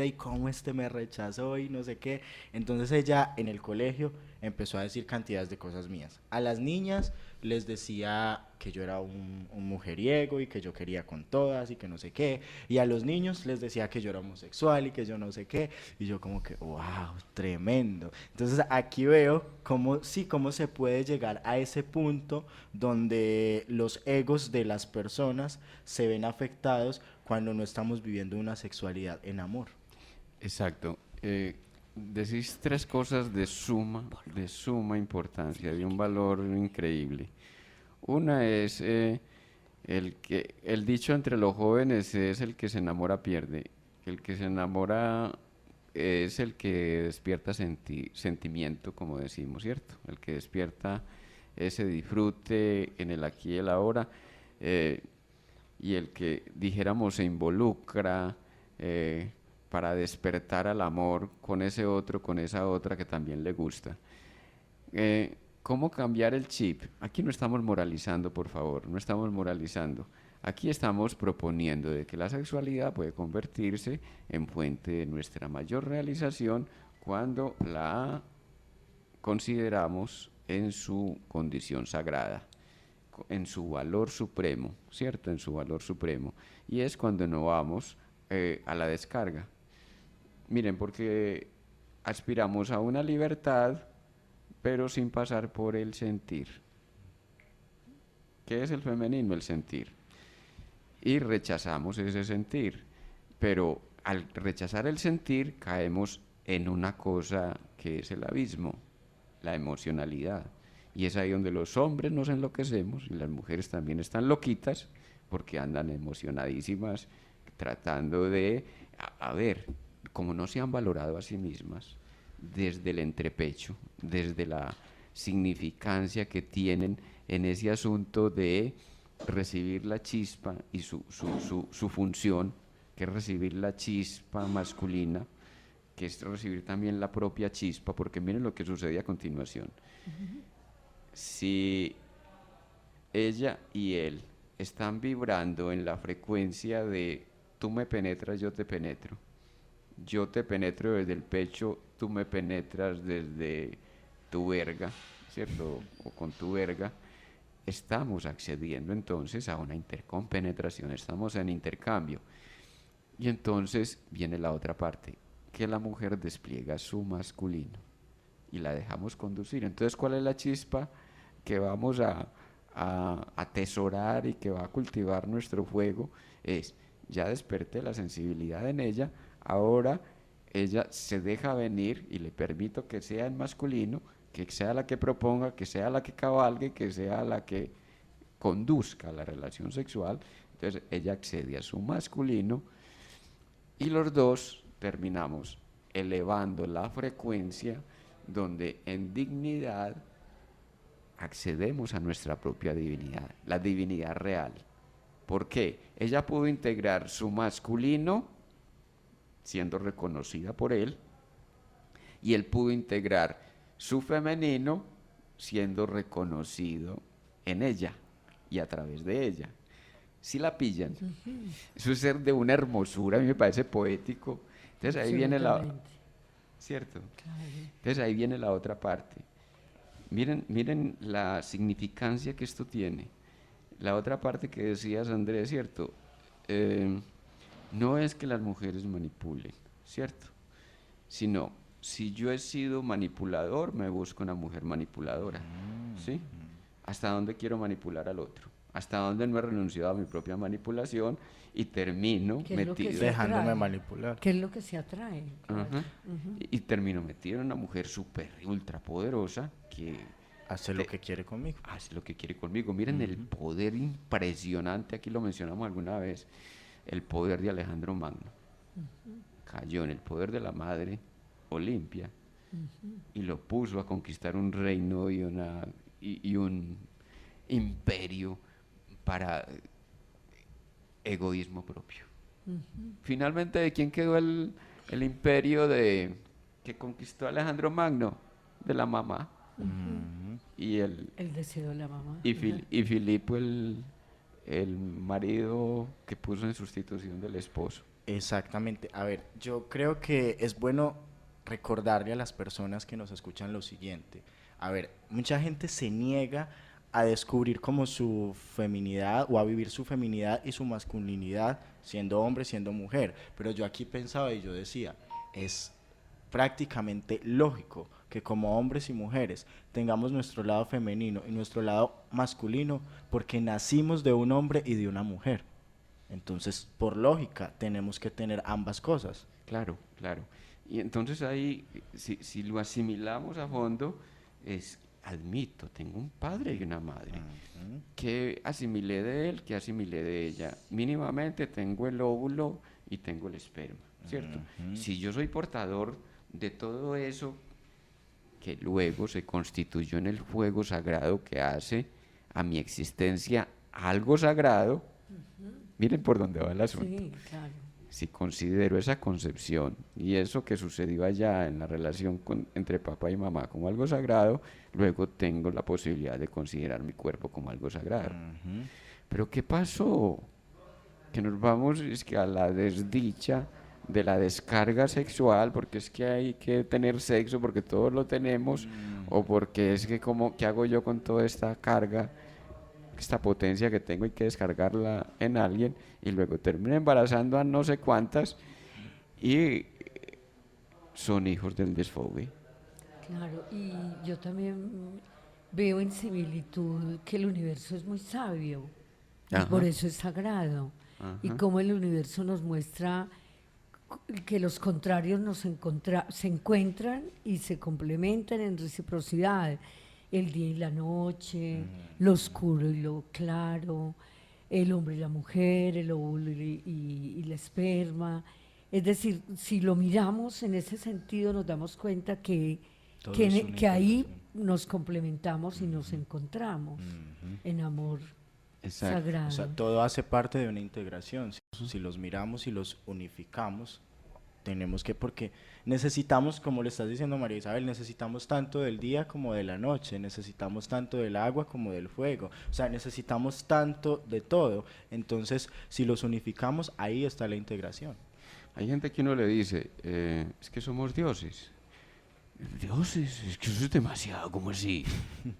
y cómo me rechazó y no sé qué. Entonces ella en el colegio empezó a decir cantidades de cosas mías. A las niñas les decía que yo era un mujeriego y que yo quería con todas y que no sé qué. Y a los niños les decía que yo era homosexual y que yo no sé qué. Y yo como que, wow, tremendo. Entonces aquí veo cómo se puede llegar a ese punto donde los egos de las personas se ven afectados cuando no estamos viviendo una sexualidad en amor.
Exacto. Decís tres cosas de suma importancia, de un valor increíble. Una es el dicho entre los jóvenes es el que se enamora pierde. El que se enamora es el que despierta sentimiento, como decimos, ¿cierto? El que despierta ese disfrute en el aquí y el ahora. Y el que, dijéramos, se involucra para despertar al amor con ese otro, con esa otra que también le gusta. ¿Cómo cambiar el chip? Aquí no estamos moralizando, por favor, no estamos moralizando. Aquí estamos proponiendo de que la sexualidad puede convertirse en fuente de nuestra mayor realización cuando la consideramos en su condición sagrada, en su valor supremo, ¿cierto? En su valor supremo. Y es cuando no vamos a la descarga. Miren, porque aspiramos a una libertad, pero sin pasar por el sentir. ¿Qué es el femenino? El sentir. Y rechazamos ese sentir, pero al rechazar el sentir caemos en una cosa que es el abismo, la emocionalidad. Y es ahí donde los hombres nos enloquecemos y las mujeres también están loquitas porque andan emocionadísimas tratando de, a ver, como no se han valorado a sí mismas desde el entrepecho, desde la significancia que tienen en ese asunto de recibir la chispa y su función, que es recibir la chispa masculina, que es recibir también la propia chispa, porque miren lo que sucede a continuación. Si ella y él están vibrando en la frecuencia de tú me penetras, yo te penetro desde el pecho, tú me penetras desde tu verga, ¿cierto? O con tu verga, estamos accediendo entonces a una intercompenetración, estamos en intercambio. Y entonces viene la otra parte, que la mujer despliega su masculino y la dejamos conducir. Entonces, ¿cuál es la chispa que vamos a atesorar y que va a cultivar nuestro fuego? Es, ya desperté la sensibilidad en ella, ahora ella se deja venir y le permito que sea en masculino, que sea la que proponga, que sea la que cabalgue, que sea la que conduzca la relación sexual. Entonces ella accede a su masculino y los dos terminamos elevando la frecuencia donde en dignidad accedemos a nuestra propia divinidad, la divinidad real. ¿Por qué? Ella pudo integrar su masculino siendo reconocida por él y él pudo integrar su femenino siendo reconocido en ella y a través de ella. ¿Sí la pillan? Eso es ser de una hermosura, a mí me parece poético. Entonces ahí viene la... ¿Cierto?
Claro.
Entonces ahí viene la otra parte. Miren la significancia que esto tiene. La otra parte que decías, Andrés, ¿cierto? No es que las mujeres manipulen, ¿cierto? Sino, si yo he sido manipulador, me busco una mujer manipuladora, ¿sí? ¿Hasta dónde quiero manipular al otro? ¿Hasta dónde no he renunciado a mi propia manipulación y termino metido?
Dejándome manipular.
¿Qué es lo que se atrae? Claro.
Y termino metido en una mujer súper, ultra poderosa que
hace lo que quiere conmigo.
Hace lo que quiere conmigo. Miren el poder impresionante, aquí lo mencionamos alguna vez, el poder de Alejandro Magno. Cayó en el poder de la madre Olimpia y lo puso a conquistar un reino y un imperio para egoísmo propio. Finalmente, ¿de quién quedó el imperio que conquistó Alejandro Magno? De la mamá. Y el
deseo de la mamá.
Y Filipo, el marido que puso en sustitución del esposo.
Exactamente. A ver, yo creo que es bueno recordarle a las personas que nos escuchan lo siguiente. A ver, mucha gente se niega a descubrir como su feminidad o a vivir su feminidad y su masculinidad siendo hombre, siendo mujer. Pero yo aquí pensaba y yo decía, es prácticamente lógico que como hombres y mujeres tengamos nuestro lado femenino y nuestro lado masculino porque nacimos de un hombre y de una mujer. Entonces, por lógica, tenemos que tener ambas cosas.
Claro, claro. Y entonces ahí, si lo asimilamos a fondo, admito, tengo un padre y una madre. ¿Qué asimilé de él? ¿Qué asimilé de ella? Mínimamente tengo el óvulo y tengo el esperma, ¿cierto? Si yo soy portador de todo eso, que luego se constituyó en el fuego sagrado que hace a mi existencia algo sagrado, miren por dónde va el asunto.
Sí, claro.
Si considero esa concepción y eso que sucedió allá en la relación entre papá y mamá como algo sagrado, luego tengo la posibilidad de considerar mi cuerpo como algo sagrado. Pero ¿qué pasó? que nos vamos es que a la desdicha de la descarga sexual, porque es que hay que tener sexo porque todos lo tenemos, o porque es que como, ¿qué hago yo con toda esta carga, esta potencia que tengo, hay que descargarla en alguien y luego termino embarazando a no sé cuántas y son hijos del desfogue.
Claro, y yo también veo en similitud que el universo es muy sabio y
Ajá.
por eso es sagrado. Y
Ajá.
cómo el universo nos muestra que los contrarios se encuentran y se complementan en reciprocidad. El día y la noche, lo oscuro y lo claro, el hombre y la mujer, el óvulo y la esperma. Es decir, si lo miramos en ese sentido, nos damos cuenta
Todo
que,
es una
que ahí
integración.
nos complementamos y nos encontramos en amor
Exacto.
sagrado.
O sea, todo hace parte de una integración. Si los miramos y los unificamos, tenemos que, porque necesitamos, como le estás diciendo María Isabel, necesitamos tanto del día como de la noche, necesitamos tanto del agua como del fuego, o sea, necesitamos tanto de todo. Entonces, si los unificamos, ahí está la integración.
Hay gente que uno le dice, es que somos dioses. Dioses, es que eso es demasiado, ¿cómo así?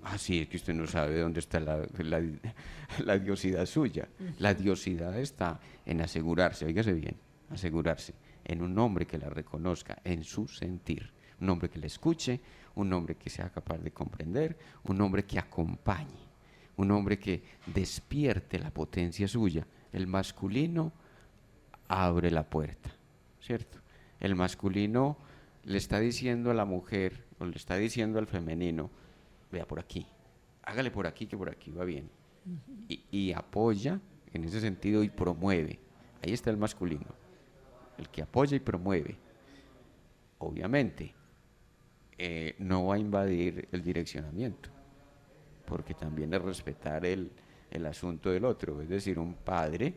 Ah, sí, es que usted no sabe dónde está la diosidad suya. La diosidad está en asegurarse, oígase bien, asegurarse en un hombre que la reconozca en su sentir, un hombre que la escuche, un hombre que sea capaz de comprender, un hombre que acompañe, un hombre que despierte la potencia suya. El masculino abre la puerta, ¿cierto? El masculino le está diciendo a la mujer, o le está diciendo al femenino, vea por aquí, hágale por aquí que por aquí va bien. Y apoya en ese sentido y promueve. Ahí está el masculino, el que apoya y promueve. Obviamente, no va a invadir el direccionamiento, porque también es respetar el asunto del otro, es decir, un padre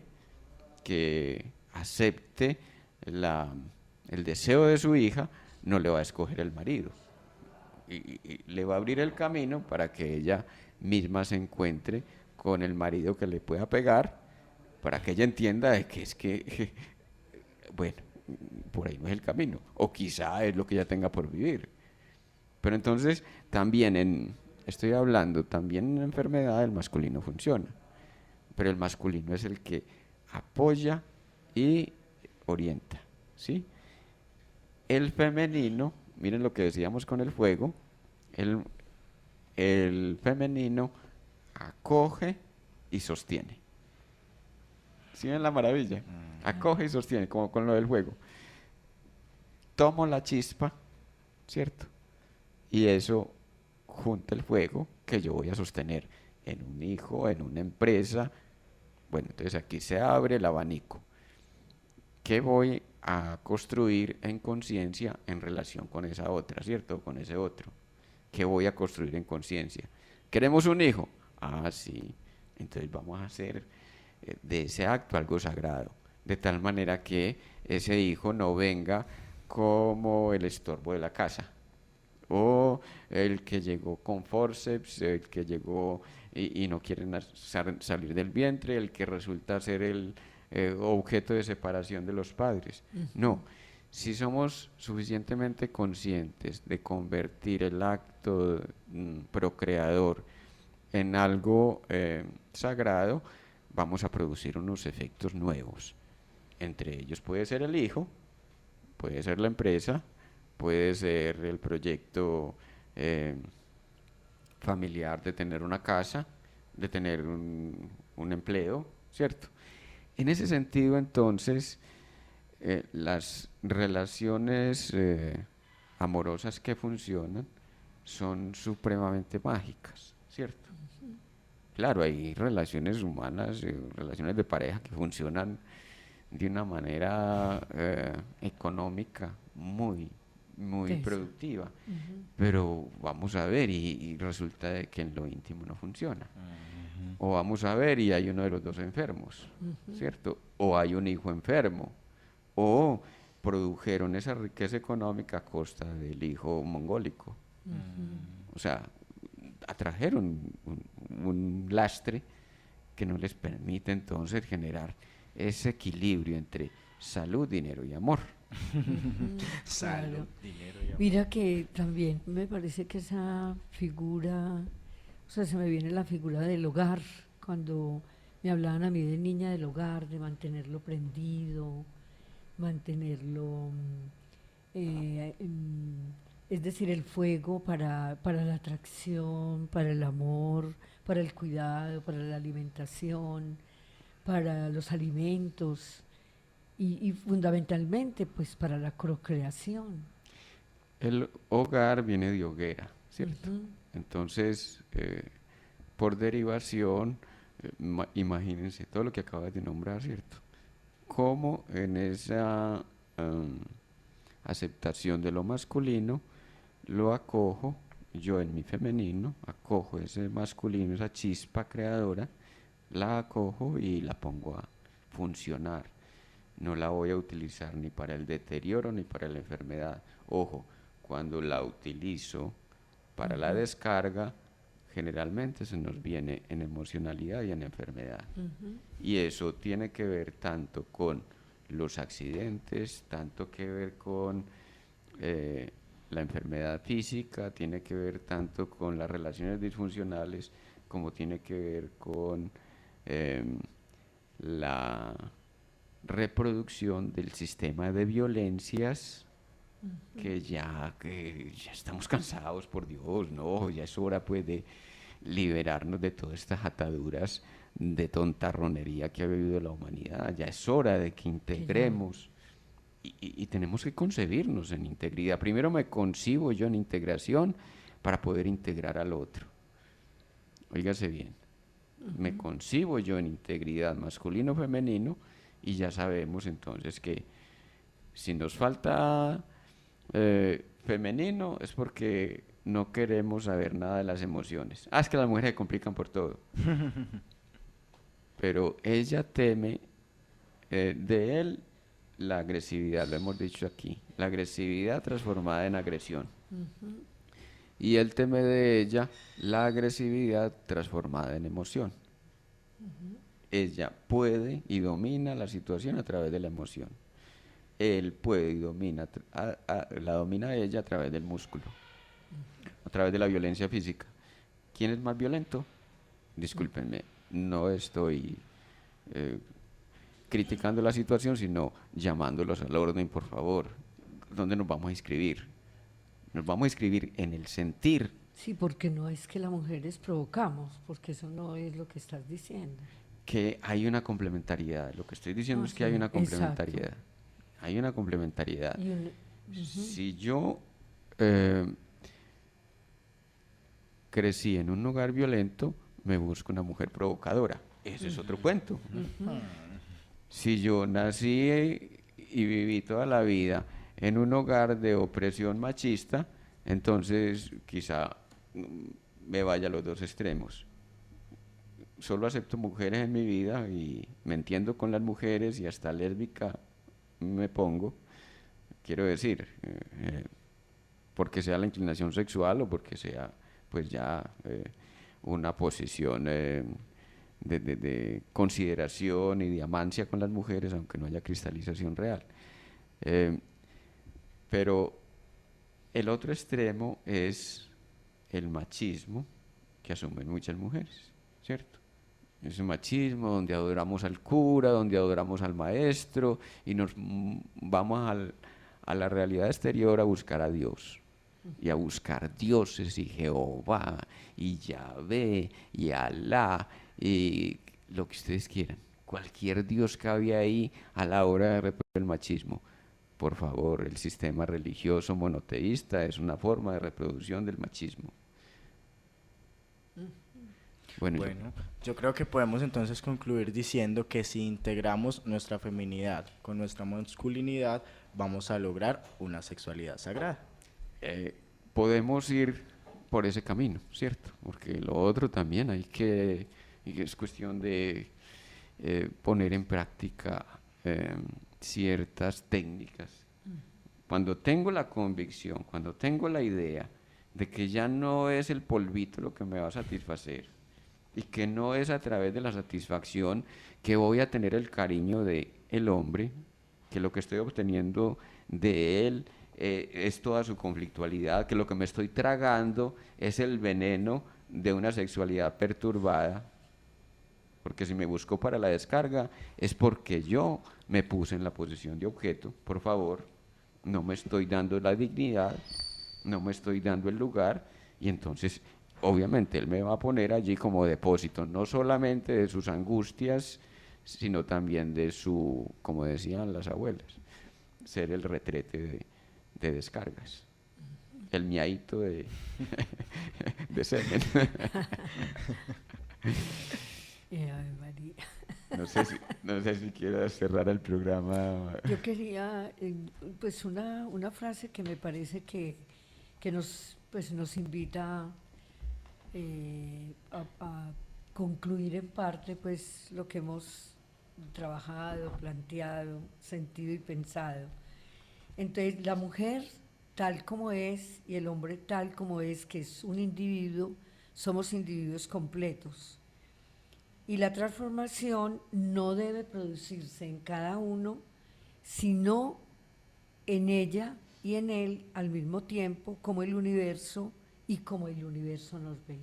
que acepte el deseo de su hija, no le va a escoger el marido y le va a abrir el camino para que ella misma se encuentre con el marido que le pueda pegar, para que ella entienda de que es que, bueno, por ahí no es el camino, o quizá es lo que ella tenga por vivir. Pero entonces también estoy hablando, también en enfermedad el masculino funciona, pero el masculino es el que apoya y orienta, ¿sí? El femenino, miren lo que decíamos con el fuego, el femenino acoge y sostiene. ¿Sí ven la maravilla? Acoge y sostiene, como con lo del fuego. Tomo la chispa, ¿cierto? Y eso junta el fuego que yo voy a sostener en un hijo, en una empresa. Bueno, entonces aquí se abre el abanico. ¿Qué voy a construir en conciencia en relación con esa otra, ¿cierto? Con ese otro. ¿Qué voy a construir en conciencia? ¿Queremos un hijo? Ah, sí. Entonces vamos a hacer de ese acto algo sagrado, de tal manera que ese hijo no venga como el estorbo de la casa, o el que llegó con forceps, el que llegó y no quiere salir del vientre, el que resulta ser el objeto de separación de los padres. No, si somos suficientemente conscientes de convertir el acto procreador en algo sagrado, vamos a producir unos efectos nuevos. Entre ellos puede ser el hijo, puede ser la empresa, puede ser el proyecto familiar de tener una casa, de tener un empleo, ¿cierto? En ese sentido, entonces, las relaciones amorosas que funcionan son supremamente mágicas, ¿cierto? Claro, hay relaciones humanas, relaciones de pareja que funcionan de una manera económica muy productiva, pero vamos a ver y resulta de que en lo íntimo no funciona. O vamos a ver y hay uno de los dos enfermos, ¿cierto? O hay un hijo enfermo, o produjeron esa riqueza económica a costa del hijo mongólico. O sea, atrajeron un lastre que no les permite entonces generar ese equilibrio entre salud, dinero y amor.
Salud,
Claro.
dinero y amor.
Mira que también me parece que esa figura, o sea, se me viene la figura del hogar, cuando me hablaban a mí de niña del hogar, de mantenerlo prendido, mantenerlo, es decir, el fuego para la atracción, para el amor, para el cuidado, para la alimentación, para los alimentos y fundamentalmente pues para la procreación.
El hogar viene de hoguera, ¿cierto?
Ujú.
Entonces, por derivación, imagínense todo lo que acabas de nombrar, ¿cierto? Cómo en esa aceptación de lo masculino lo acojo, yo en mi femenino, acojo ese masculino, esa chispa creadora, la acojo y la pongo a funcionar. No la voy a utilizar ni para el deterioro ni para la enfermedad. Ojo, cuando la utilizo para la descarga, generalmente se nos viene en emocionalidad y en enfermedad. Y eso tiene que ver tanto con los accidentes, tanto que ver con la enfermedad física, tiene que ver tanto con las relaciones disfuncionales, como tiene que ver con la reproducción del sistema de violencias que ya estamos cansados, por Dios, no, ya es hora pues de liberarnos de todas estas ataduras de tontarronería que ha vivido la humanidad, ya es hora de que integremos y tenemos que concebirnos en integridad. Primero me concibo yo en integración para poder integrar al otro. Óigase bien, me concibo yo en integridad masculino-femenino y ya sabemos entonces que si nos falta femenino es porque no queremos saber nada de las emociones. Ah, es que las mujeres se complican por todo. Pero ella teme de él la agresividad, lo hemos dicho aquí, la agresividad transformada en agresión. Y él teme de ella la agresividad transformada en emoción. Ella puede y domina la situación a través de la emoción. Él puede y domina, la domina a ella a través del músculo, a través de la violencia física. ¿Quién es más violento? Discúlpenme, no estoy criticando la situación, sino llamándolos al orden, por favor. ¿Dónde nos vamos a inscribir? Nos vamos a inscribir en el sentir.
Sí, porque no es que las mujeres provocamos, porque eso no es lo que estás diciendo.
Que hay una complementariedad. Lo que estoy diciendo
Ah,
es que
sí,
hay una
exacto.
complementariedad. Hay una complementariedad. Si yo crecí en un hogar violento, me busco una mujer provocadora. Ese es otro cuento. Si yo nací y viví toda la vida en un hogar de opresión machista, entonces quizá me vaya a los dos extremos. Solo acepto mujeres en mi vida y me entiendo con las mujeres y hasta lésbica me pongo, quiero decir, porque sea la inclinación sexual o porque sea pues ya una posición de consideración y de amancia con las mujeres, aunque no haya cristalización real. Pero el otro extremo es el machismo que asumen muchas mujeres, ¿cierto? Ese machismo donde adoramos al cura, donde adoramos al maestro y nos vamos a la realidad exterior a buscar a Dios y a buscar dioses y Jehová y Yahvé y Alá y lo que ustedes quieran. Cualquier dios que había ahí a la hora de reproducir el machismo. Por favor, el sistema religioso monoteísta es una forma de reproducción del machismo.
Bueno, yo creo que podemos entonces concluir diciendo que si integramos nuestra feminidad con nuestra masculinidad, vamos a lograr una sexualidad sagrada.
Podemos ir por ese camino, ¿cierto? Porque lo otro también hay que, y es cuestión de poner en práctica ciertas técnicas. Cuando tengo la convicción, cuando tengo la idea de que ya no es el polvito lo que me va a satisfacer, y que no es a través de la satisfacción que voy a tener el cariño del hombre, que lo que estoy obteniendo de él es toda su conflictualidad, que lo que me estoy tragando es el veneno de una sexualidad perturbada, porque si me busco para la descarga es porque yo me puse en la posición de objeto. Por favor, no me estoy dando la dignidad, no me estoy dando el lugar, y entonces obviamente él me va a poner allí como depósito, no solamente de sus angustias, sino también de su, como decían las abuelas, ser el retrete de descargas, el miadito de semen.
Ay, María.
No sé si quieras cerrar el programa.
Yo quería, pues una frase que me parece que nos, pues nos invita a concluir en parte pues lo que hemos trabajado, planteado, sentido y pensado. Entonces, la mujer tal como es y el hombre tal como es, que es un individuo, somos individuos completos. Y la transformación no debe producirse en cada uno, sino en ella y en él al mismo tiempo, como el universo y como el universo nos ve.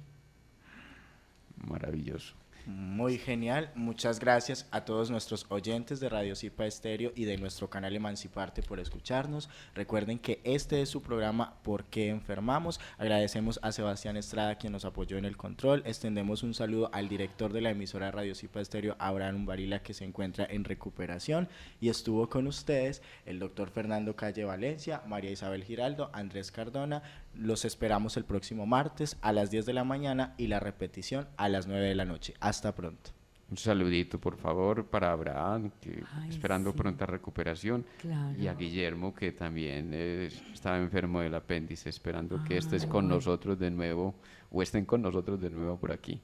Maravilloso.
Muy genial, muchas gracias a todos nuestros oyentes de Radio Zipa Estéreo y de nuestro canal Emanciparte por escucharnos. Recuerden que este es su programa ¿Por qué enfermamos? Agradecemos a Sebastián Estrada, quien nos apoyó en el control. Extendemos un saludo al director de la emisora Radio Zipa Estéreo, Abraham Umbarila, que se encuentra en recuperación, y estuvo con ustedes el doctor Fernando Calle Valencia, María Isabel Giraldo, Andrés Cardona. Los esperamos el próximo martes a las 10 de la mañana y la repetición a las 9 de la noche. Hasta pronto.
Un saludito, por favor, para Abraham, que esperando
sí.
Pronta recuperación,
Claro.
y a Guillermo, que también estaba enfermo del apéndice, esperando que estés con nosotros de nuevo, o estén con nosotros de nuevo por aquí.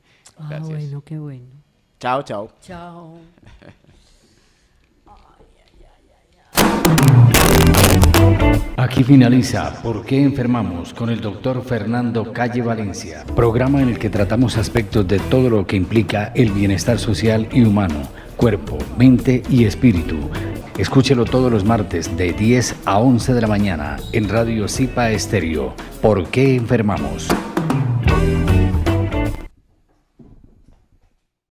Gracias.
Bueno, qué bueno.
Chao, chao.
Chao.
Aquí finaliza ¿Por qué enfermamos? Con el doctor Fernando Calle Valencia, programa en el que tratamos aspectos de todo lo que implica el bienestar social y humano, cuerpo, mente y espíritu. Escúchelo todos los martes de 10 a 11 de la mañana en Radio Zipa Estéreo. ¿Por qué enfermamos?